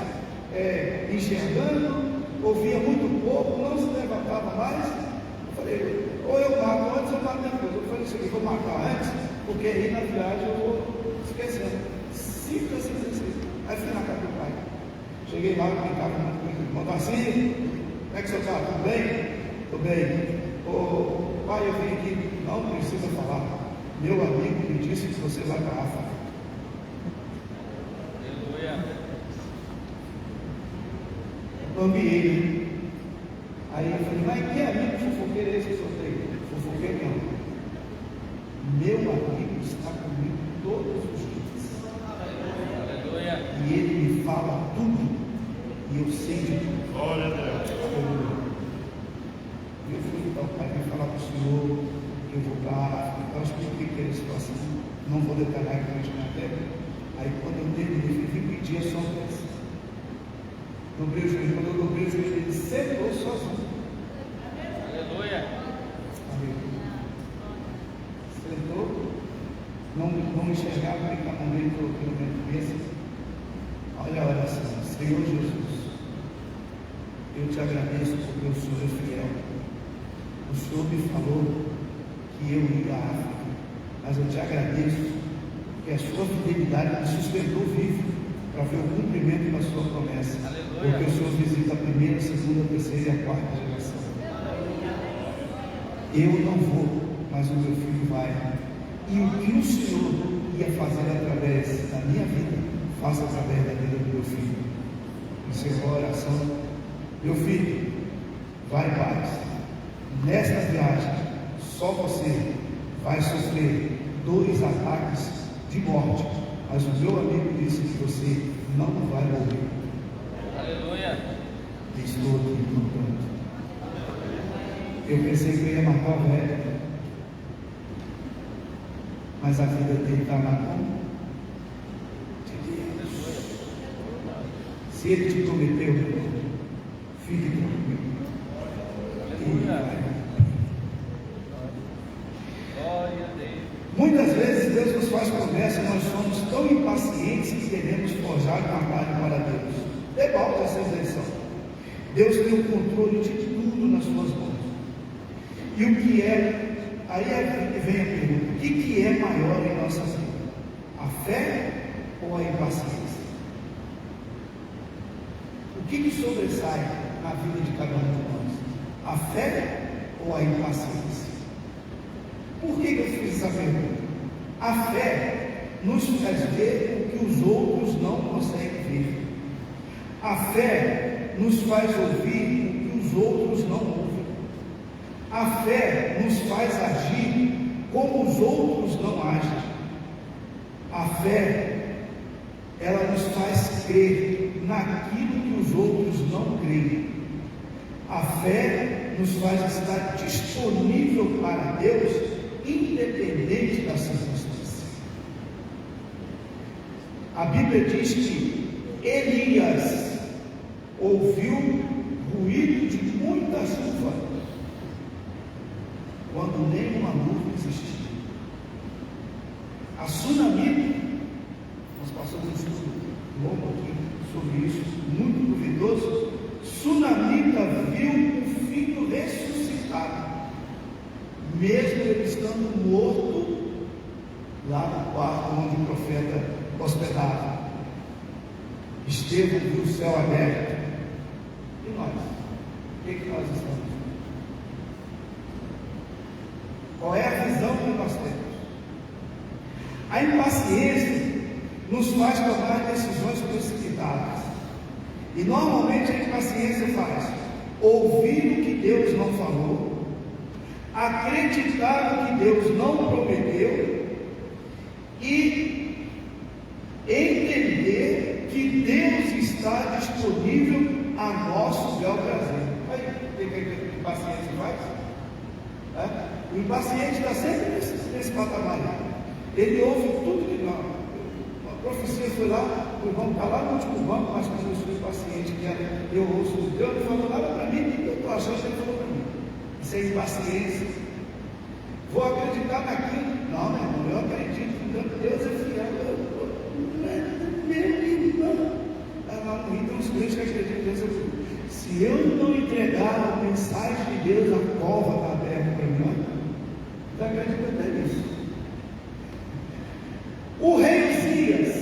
enxergando, ouvia muito pouco, não se levantava mais. Eu falei, ou eu mato antes ou mato depois. Eu falei, isso aqui, vou matar antes, porque aí na viagem eu vou esquecendo. Simples assim. Aí fui na casa do pai. Cheguei lá, eu brincava muito com ele. Mandou assim, como é que você está? Tudo bem? Tudo bem. Ô, pai, eu vim aqui, não precisa falar. Meu amigo me disse que você vai para a África. Aleluia. Ambiei. Aí eu falei, mas que amigo fofoqueiro é esse que eu tenho? porque me ama. Meu amigo está comigo todos os dias. Aleluia. E ele me fala tudo. E eu sei de tudo. Glória a Deus. Aleluia. Eu fui ao pai me falar para o Senhor, eu vou para a África. Eu expliquei que era a situação. Não vou detalhar aqui na matéria. Aí quando eu terminei, eu vim pedir a sua bênção. Dobrei o joelho. Quando eu dobrei o joelho, ele sentou sozinho. Aleluia. Sentou, não enxergava naquele momento pelo minha cabeça. Olha a oração. Senhor Jesus, eu te agradeço porque o Senhor é fiel. O Senhor me falou que eu ia à África, mas eu te agradeço porque a sua fidelidade me sustentou vivo para ver o cumprimento da sua promessa. Aleluia. Porque o Senhor visita a primeira, a segunda, a terceira e a quarta geração. Eu não vou, mas o meu filho vai. E o que o Senhor ia fazer através da minha vida, faça através da vida do meu filho. Encerrou a oração. Meu filho, vai em paz. Nesta viagem, só você vai sofrer 2 ataques de morte, mas o meu amigo disse que você não vai morrer. Aleluia. Estou aqui no canto. Eu pensei que eu ia matar o velho, mas a vida dele está na mão de Deus. Se ele te prometeu, fique tranquilo. Ele vai. Glória a Deus. Muitas vezes Deus nos faz promessas, nós somos tão impacientes que queremos forjar trabalho para Deus. Devolve essa intenção. Deus tem o controle de tudo nas suas mãos. E o que é, aí vem a pergunta, o que é maior em nossa vida? A fé ou a impaciência? O que sobressai na vida de cada um de nós? A fé ou a impaciência? Por que eu fiz essa pergunta? A fé nos faz ver o que os outros não conseguem ver. A fé nos faz ouvir o que os outros não ouvem. A fé nos faz agir como os outros não agem. A fé, ela nos faz crer naquilo que os outros não creem. A fé nos faz estar disponível para Deus, independente da circunstância. A Bíblia diz que Elias ouviu ruído de muita chuva, quando nenhuma nuvem existia. A Sunamita, nós passamos um estudo longo aqui sobre isso, muito duvidoso. Sunamita viu o filho ressuscitado, mesmo ele estando morto lá no quarto onde o profeta hospedava. Estevão viu o céu aberto. E nós? O que nós estamos vendo? Qual é a visão que nós temos? A impaciência nos faz tomar decisões precipitadas. E normalmente a impaciência faz ouvir o que Deus não falou, acreditar no que Deus não prometeu e entender que Deus está disponível a nosso bel prazer. Aí, o que a impaciência faz? O impaciente está sempre nesse patamar. Ele ouve tudo que nós. A profecia foi lá, o irmão está lá no último banco, mas quando eu sou impaciente, que eu ouço, Deus não falou nada para mim, e eu estou achando que ele falou para mim. Isso é impaciência. Vou acreditar naquilo. Não, meu irmão, eu acredito que Deus é fiel. Meu irmão, lá no Rio tem uns crentes que acreditam que Deus é fiel. Se eu não entregar a mensagem de Deus, a cova está aberta para mim, não acredito até nisso. O rei Uzias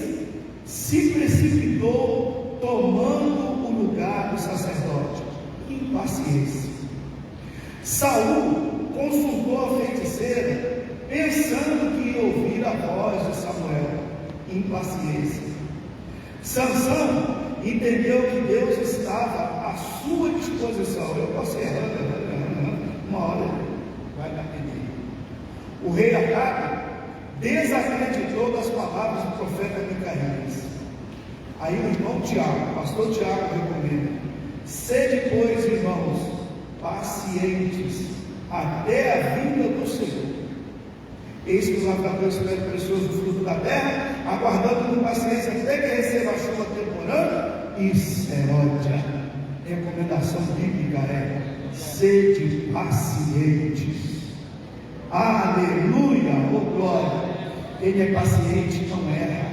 se precipitou tomando o lugar do sacerdote. Impaciência. Saul consultou a feiticeira, pensando que ia ouvir a voz de Samuel. Impaciência. Sansão entendeu que Deus estava à sua disposição. Eu posso errar, uma hora vai me atender. O rei Acabe desacreditou das palavras do profeta Micaías. Aí o irmão Tiago, pastor Tiago, recomenda: sede, pois, irmãos, pacientes até a vinda do Senhor. Eis que os lavradores esperam o precioso fruto da terra, aguardando com paciência até que receba a chuva temporânea e seródia. Recomendação bíblica é: sede pacientes. Aleluia, oh glória. Quem é paciente não erra.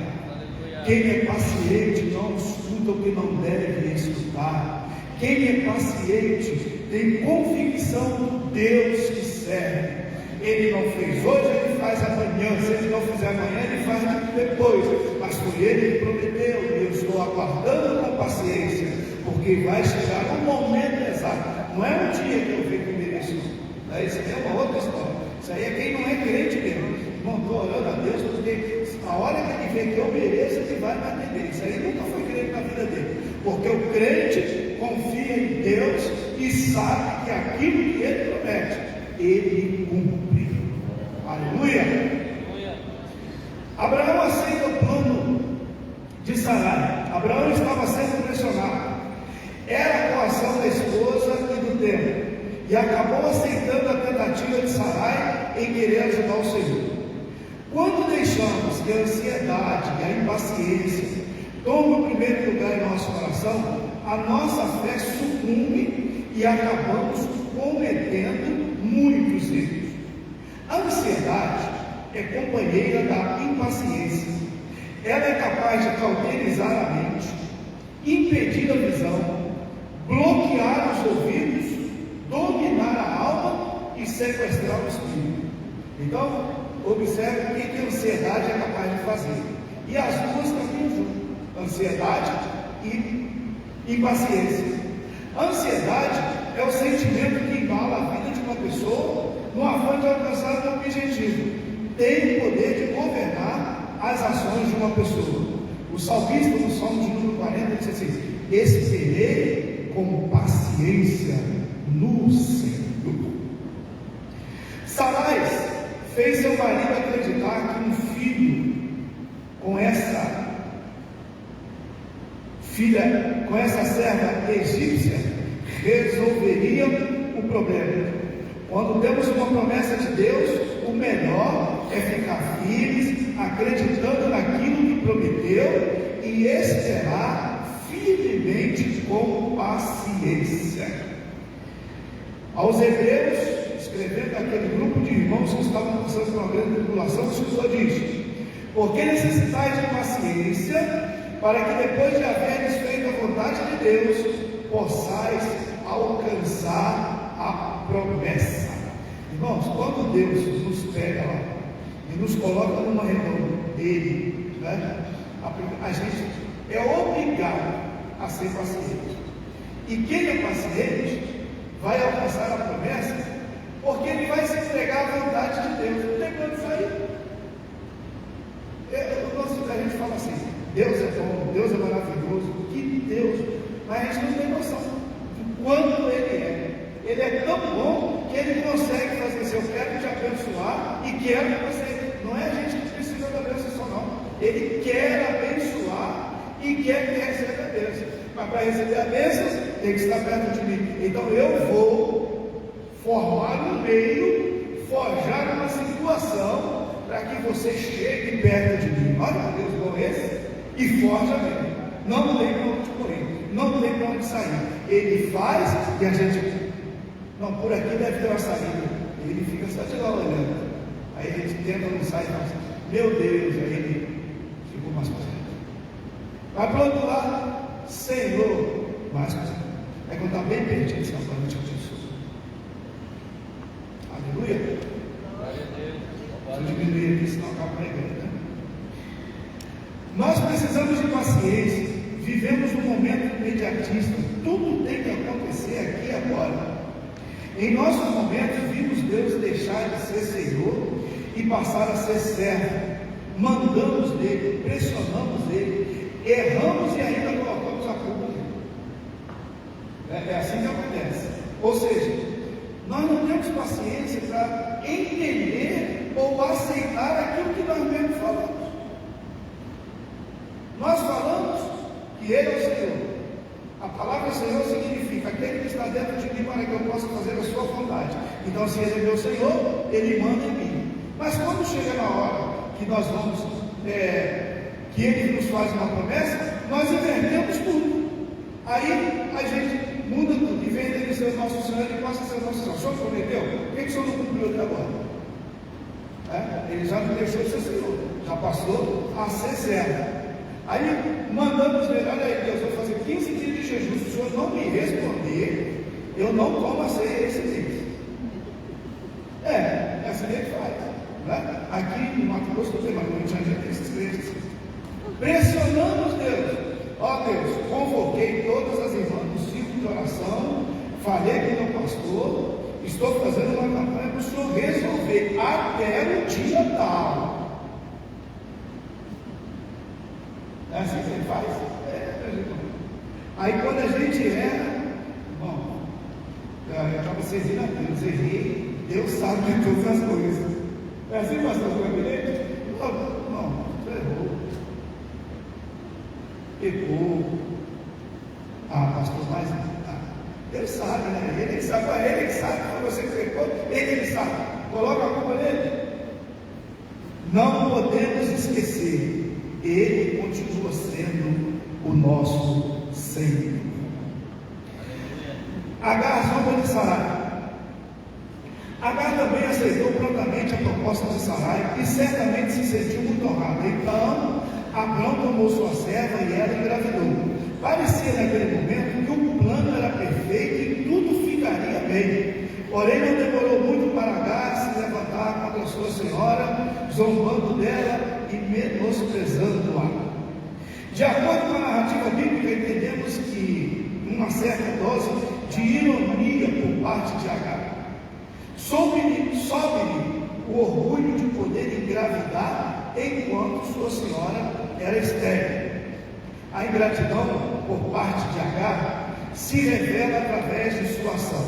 Quem é paciente não escuta o que não deve escutar. Quem é paciente tem convicção do Deus que serve. Ele não fez hoje, ele faz amanhã. Se ele não fizer amanhã, ele faz depois. Mas foi ele que prometeu, e eu estou aguardando com paciência, porque vai chegar no momento exato. Não é um dia que eu vejo que eu mereço. Isso aí é uma outra história. Isso aí é quem não é crente mesmo. Não estou orando a Deus, porque a hora que ele vê que eu mereço, ele vai me atender. Isso aí nunca foi crente na vida dele. Porque o crente confia em Deus e sabe que aquilo que ele promete, ele cumpre. Aleluia. Abraão aceita o plano de Sarai. Abraão estava sendo pressionado. Era a coação da esposa e do tempo, e acabou aceitando a tentativa de Sarai em querer ajudar o Senhor. Quando deixamos que a ansiedade e a impaciência tomem o primeiro lugar em nosso coração, a nossa fé sucumbe e acabamos cometendo muitos erros. A ansiedade é companheira da impaciência. Ela é capaz de cauterizar a mente, impedir a visão, bloquear os ouvidos, dominar a alma e sequestrar o espírito. Então, observe o que a ansiedade é capaz de fazer. E as duas caminham junto: ansiedade e impaciência. A ansiedade é o sentimento que embala a vida de uma pessoa no afã de alcançar um objetivo. Tem o poder de governar as ações de uma pessoa. O salmista, no Salmo de número 40, diz assim: esperei com paciência no Senhor. Sarai fez seu marido acreditar que um filho com essa serva egípcia resolveria o problema. Quando temos uma promessa de Deus, o melhor é ficar firmes, acreditando naquilo que prometeu e esperar firmemente com paciência. Aos Hebreus, escrevendo aquele grupo de irmãos que estavam passando por uma grande tribulação, o Senhor diz: porque necessitais de paciência, para que depois de haveres feito a vontade de Deus, possais alcançar a promessa. Irmãos, quando Deus nos pega lá e nos coloca numa reunião dele, né, a gente é obrigado a ser paciente. E quem é paciente vai alcançar a promessa, porque ele vai se entregar à vontade de Deus. Não tem quando sair. A gente fala assim: Deus é bom, Deus é maravilhoso, que Deus, mas a gente não tem noção do quanto Ele é. Ele é tão bom que Ele consegue fazer assim: eu quero te abençoar e quero que você. Não é a gente que precisa da bênção só, não. Ele quer abençoar e quer que receba a bênção. Mas para receber a bênção, tem que estar perto de mim. Então eu vou formar um meio, forjar uma situação para que você chegue perto de mim. Olha que Deus bom esse, e forja mesmo. Não tem para onde correr, não tem para onde sair. Ele faz e a gente, não, por aqui deve ter uma saída. Ele fica só de lá olhando. Aí a gente tenta, não sai, mas, meu Deus, aí ele ficou mais perto. Vai para o outro lado, Senhor, mais perto. É quando está bem pertinho, Senhor, para a gente abençoar. Aleluia. Vou diminuir aqui, senão acaba pregando, né? Nós precisamos de paciência. Vivemos um momento imediatista. Tudo tem que acontecer aqui e agora. Em nossos momentos, vimos Deus deixar de ser Senhor e passar a ser servo. Mandamos dele, pressionamos ele, erramos e ainda colocamos a culpa nele. É assim que acontece. Ou seja, nós não temos paciência para entender ou aceitar aquilo que nós mesmos falamos. Nós falamos que Ele é o Senhor. A palavra Senhor significa aquele que está dentro de mim para que eu possa fazer a sua vontade. Então, se Ele é meu Senhor, Ele manda em mim. Mas quando chega na hora que nós vamos, que Ele nos faz uma promessa, nós invertemos tudo. Aí a gente muda tudo. Em vez dele ser o nosso Senhor, Ele passa a ser o nosso Senhor. O Senhor prometeu? Por que o Senhor não cumpriu até agora? Ele já não deixou de ser Senhor, já passou a ser servo. Aí mandamos ver, olha aí, Deus, vou fazer 15 dias de jejum, se o Senhor não me responder, eu não como a ceia esse mês. É assim que ele faz. Né? Aqui no Mato Grosso também, mas no Rio de Janeiro tem esses crentes. Pressionamos Deus. Ó Deus, convoquei todas as irmãs do ciclo de oração, falei com o meu pastor, estou fazendo uma campanha para o Senhor resolver até o dia tal. É assim que ele faz? Aí quando a gente erra, bom, acaba servindo a Deus, errei, Deus sabe de todas as coisas. É assim, pastor, do gabinete? Não, pecou. Pastor, mas Deus sabe, né? Ele que sabe que você pecou, ele sabe. Coloca a culpa nele. Não podemos esquecer. Ele continua sendo o nosso Senhor. Agar, zomba de Sarai. Agar também aceitou prontamente a proposta de Sarai e certamente se sentiu muito honrada. Então, Abrão tomou sua serva e ela engravidou. Parecia naquele momento que o plano era perfeito e tudo ficaria bem. Porém, não demorou muito para Agar se levantar contra sua senhora, zombando dela e menosprezando-a. De acordo com a narrativa bíblica, entendemos que uma certa dose de ironia por parte de Agar. Sobe-lhe o orgulho de poder engravidar enquanto sua senhora era estéril. A ingratidão por parte de Agar se revela através de sua ação.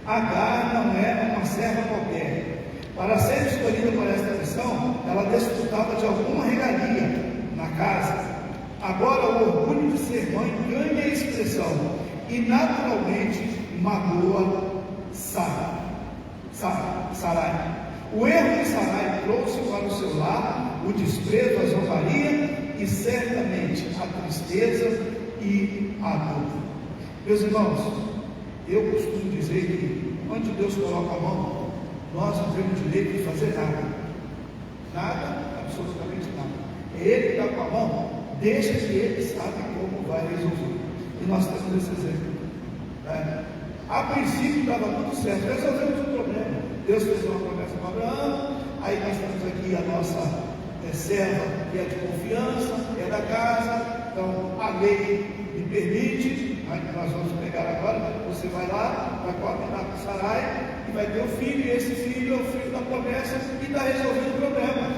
Agar não era uma serva qualquer. Para ser escolhida para esta missão, ela desfrutava de alguma regalia na casa. Agora o orgulho de ser mãe ganha expressão e naturalmente magoa Sarai. O erro de Sarai trouxe para o seu lar o desprezo, a zombaria e certamente a tristeza e a dor. Meus irmãos, eu costumo dizer que onde Deus coloca a mão, nós não temos direito de fazer nada, absolutamente nada. É Ele que está com a mão, deixa que Ele sabe como vai resolver. E nós temos esse exemplo. A princípio estava tudo certo, resolvemos o problema. Deus fez uma promessa com Abraão, aí nós temos aqui a nossa serva que é de confiança, é da casa, então a lei me permite, nós vamos pegar agora, você vai lá, vai coordenar com Sarai, e vai ter um filho, e esse filho é o filho da promessa, e está resolvendo o problema.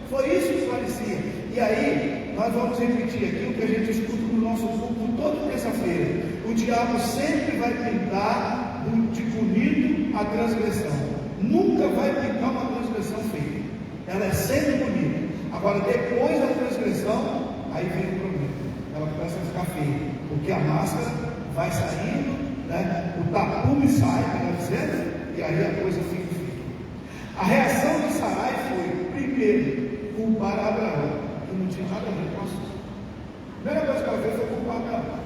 Foi isso que parecia. E aí, nós vamos repetir aqui o que a gente escuta no nosso culto toda terça-feira. O diabo sempre vai pintar de bonito a transgressão. Nunca vai pintar uma transgressão feia. Ela é sempre bonita. Agora, depois da transgressão, aí vem o problema. Ela começa a ficar feia. Porque a máscara vai saindo, né? O tapume sai, melhor dizendo, e aí a coisa fica feia. A reação de Sarai foi, primeiro, culpar Abraão, que não tinha nada a ver com isso. A primeira coisa que ela fez foi culpar Abraão.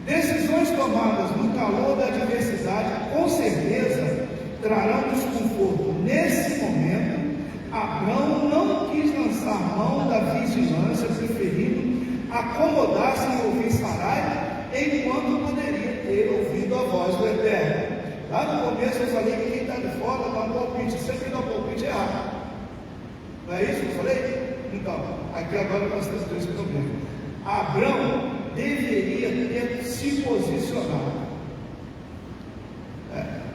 Decisões tomadas no calor da adversidade, com certeza, trarão desconforto. Nesse momento, Abraão não quis lançar mão da vigilância, preferindo acomodar-se em ouvir Sarai, enquanto poderia ter ouvido a voz do Eterno. Lá no começo eu falei que quem está de fora dá um palpite, sempre dá um palpite errado. Não é isso que eu falei? Então, aqui agora nós temos dois problemas. Abraão deveria ter se posicionado.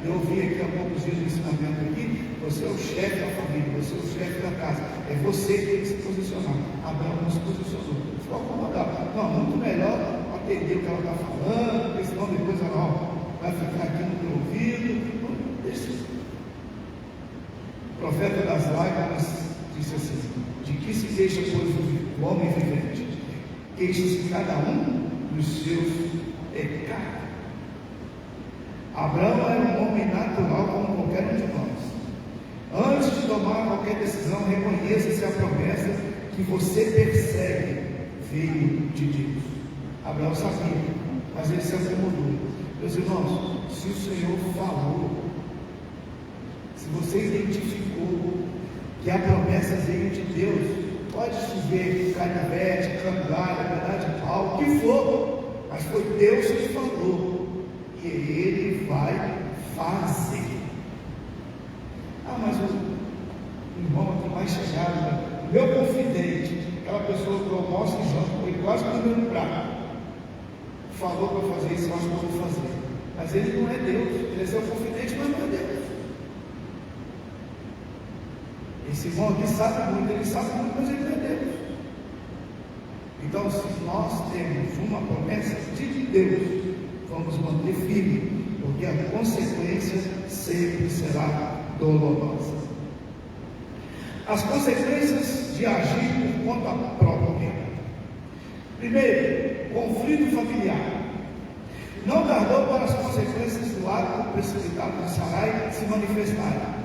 Eu ouvi aqui há poucos dias de ensinamento aqui, você é o chefe da família, você é o chefe da casa, é você que tem que se posicionar. Abraão não se posicionou, ficou acomodado. Não, muito melhor atender o que ela está falando, porque senão depois ela vai ficar aqui no teu ouvido. Deixa. O profeta das lágrimas disse assim: de que se deixa, pois, o homem vivente? Queixa-se cada um dos seus pecados. Abraão era um homem natural como qualquer um de nós. Antes de tomar qualquer decisão, reconheça se a promessa que você persegue veio de Deus. Abraão sabia, mas ele se acomodou. Meus irmãos, se o Senhor falou, se você identificou que a promessa veio de Deus, pode chover, canivete, cangalha, pedaço de pau, o que for, mas foi Deus que falou, e Ele vai fazer. Mas o irmão aqui mais chegado, meu confidente, aquela pessoa que eu almoço e janto, ele quase comeu no prato, falou para fazer isso, eu acho que eu vou fazer. Mas ele não é Deus, ele é seu confidente, mas não é Deus. Esse irmão aqui sabe muito, mas ele não é Deus. Então, se nós temos uma promessa de Deus, vamos manter firme, porque a consequência sempre será dolorosa. As consequências de agir por conta própria. Primeiro, conflito familiar. Não tardou para as consequências do ato precipitado de Sarai se manifestarem.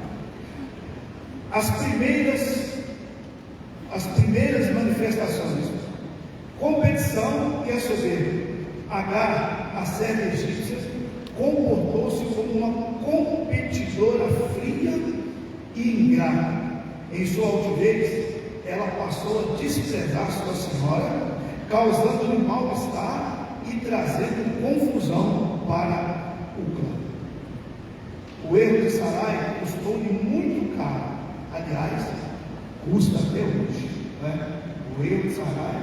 As primeiras manifestações: competição e a soberba. Agar, a serva egípcia, comportou-se como uma competidora fria e ingrata. Em sua altivez, ela passou a desprezar sua senhora, causando-lhe mal-estar e trazendo confusão para o clã. O erro de Sarai custou-lhe muito caro. Aliás, custa até hoje, né? O erro de Sarai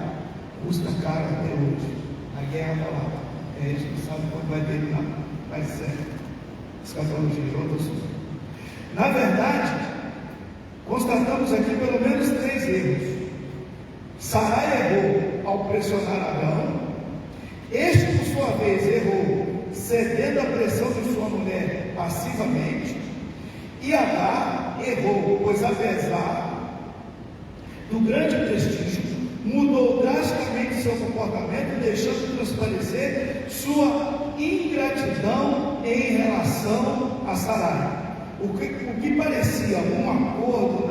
custa caro até hoje. A guerra está lá. A gente não sabe quando vai terminar, mas escatologia de outros. Na verdade, constatamos aqui pelo menos 3 erros. Sarai errou ao pressionar Abraão. Este, por sua vez, errou cedendo à pressão de sua mulher passivamente. E Agar errou, pois apesar do grande prestígio, mudou drasticamente seu comportamento, deixando transparecer sua ingratidão em relação a Sarai. O que parecia um acordo,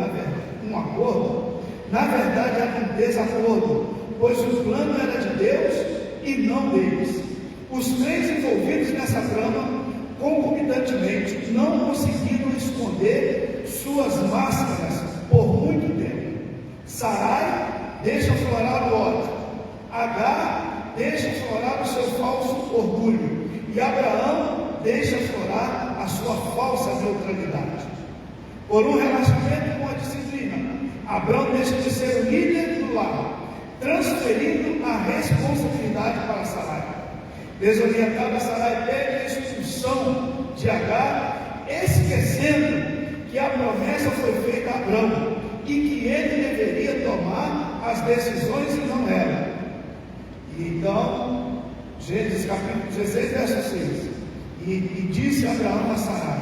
na verdade era um desacordo, pois o plano era de Deus e não deles. Os 3 envolvidos nessa trama, concomitantemente, não conseguiram esconder suas máscaras por muito tempo. Sarai deixa florar o ódio, Agar deixa florar o seu falso orgulho, e Abraão deixa florar a sua falsa neutralidade. Por um relacionamento com a disciplina, Abraão deixa de ser o líder do lar, transferindo a responsabilidade para Sarai. Desorientada, Sarai pede a expulsão de Agar, esquecendo que a promessa foi feita a Abraão e que ele deveria tomar as decisões e não ela. E então, Gênesis capítulo 16, verso 6: e disse Abraão a Sarai: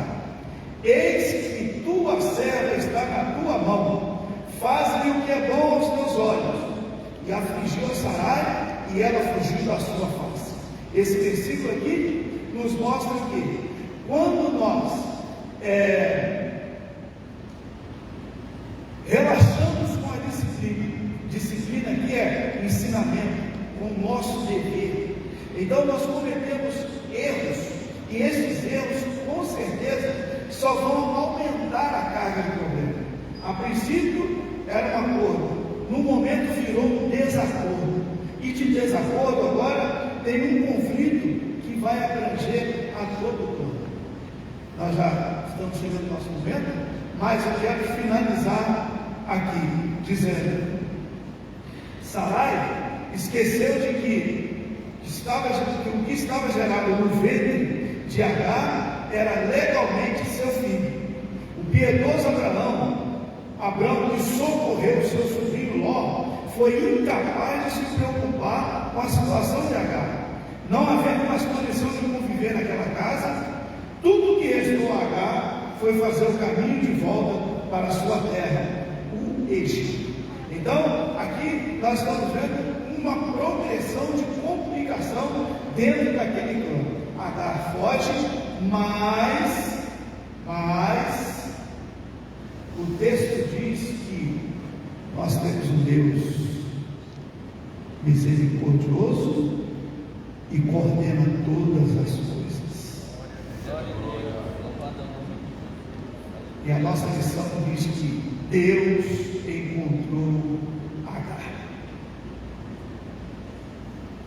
eis que tua serva está na tua mão, faz-lhe o que é bom aos teus olhos. E afligiu a Sarai, e ela fugiu da sua face. Esse versículo aqui nos mostra que quando nós relaxamos com a disciplina que é ensinamento, com o nosso dever, então nós cometemos erros, e esses erros com certeza só vão aumentar a carga do problema. A princípio era um acordo, no momento virou um desacordo, e de desacordo agora tem um conflito que vai abranger a todo o plano. Nós já estamos chegando no nosso momento, mas eu quero finalizar aqui dizendo: Sarai esqueceu de que o que estava gerado no ventre de Agar era legalmente seu filho. O piedoso Abraão que socorreu seu sobrinho Ló, foi incapaz de se preocupar com a situação de Agar. Não havendo mais condição de conviver naquela casa, tudo que restou a Agar foi fazer o caminho de volta para a sua terra, o Egito. Então, aqui nós estamos vendo uma progressão de complicação dentro daquele clã. Agar foge, mas o texto diz que nós temos um Deus misericordioso e coordena todas as coisas. E a nossa lição diz que Deus encontrou Agar.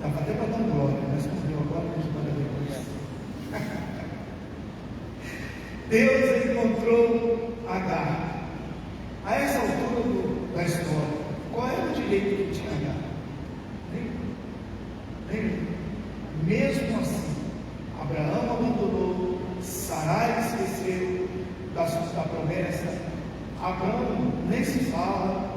Dava até para dar glória, mas não deu agora, a gente vai depois. Deus encontrou Agar. A essa altura da história, qual era o direito que tinha Agar? Nenhum. Mesmo assim, Abraão abandonou, Sarai esqueceu da promessa, Abraão nem se fala,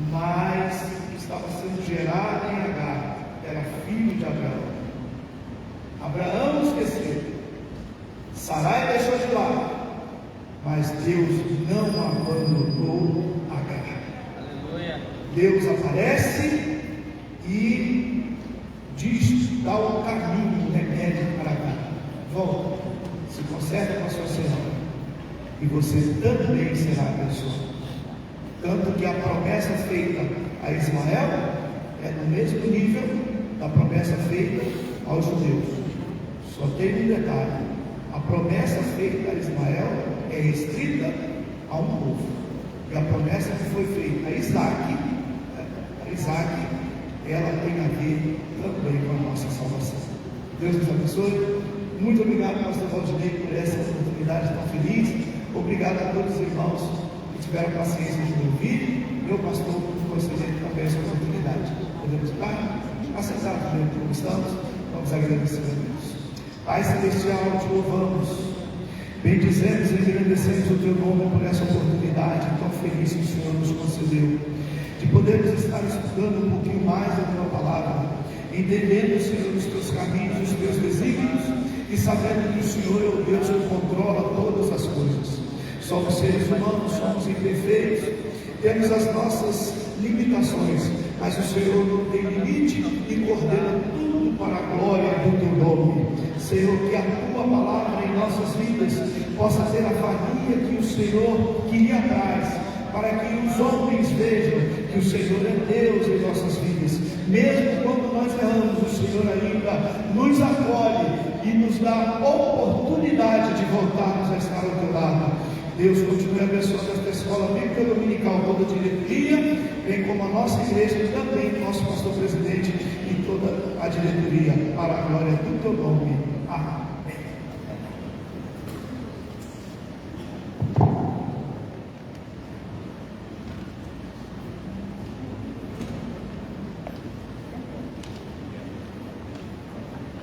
mas estava sendo gerado em Agar, era filho de Abraão. Abraão esqueceu, Sarai deixou de lado, mas Deus não abandonou Agar. Aleluia. Deus aparece e diz, dá o caminho, o remédio para Agar. Volta, se conserta com a sua senhora, e você também será abençoado. Tanto que a promessa feita a Ismael é no mesmo nível da promessa feita aos judeus. Só tem um detalhe: a promessa feita a Ismael é restrita a um povo, e a promessa que foi feita a Isaac, ela tem a ver também com a nossa salvação. Deus nos abençoe. Muito obrigado, pastor Valdinei, por essa oportunidade tão feliz. Obrigado a todos os irmãos que tiveram paciência de me ouvir. Meu pastor foi excelente também essa oportunidade. Podemos estar assentados mesmo como estamos. Vamos agradecer a Deus. Pai celestial, te louvamos, bendizemos e agradecemos o teu nome por essa oportunidade tão feliz que o Senhor nos concedeu, de podermos estar estudando um pouquinho mais da tua palavra, entendendo, Senhor, os teus caminhos, os teus desígnios, e sabendo que o Senhor é o Deus que controla todas as coisas. Somos seres humanos, somos imperfeitos, temos as nossas limitações, mas o Senhor não tem limite e coordena tudo para a glória do teu nome. Senhor, que a tua palavra em nossas vidas possa ter a valia que o Senhor queria traz, para que os homens vejam que o Senhor é Deus em nossas vidas. Mesmo quando nós erramos, o Senhor ainda nos acolhe e nos dá a oportunidade de voltarmos a estar ao teu lado. Deus continue abençoando esta escola bíblica dominical, toda a diretoria, bem como a nossa igreja e também nosso pastor presidente e toda a diretoria, para a glória do teu nome. Amém.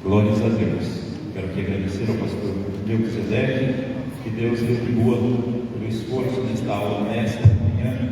Glórias a Deus. Quero aqui agradecer ao pastor Melquisedeque, que Deus retribua pelo esforço nesta aula nesta manhã.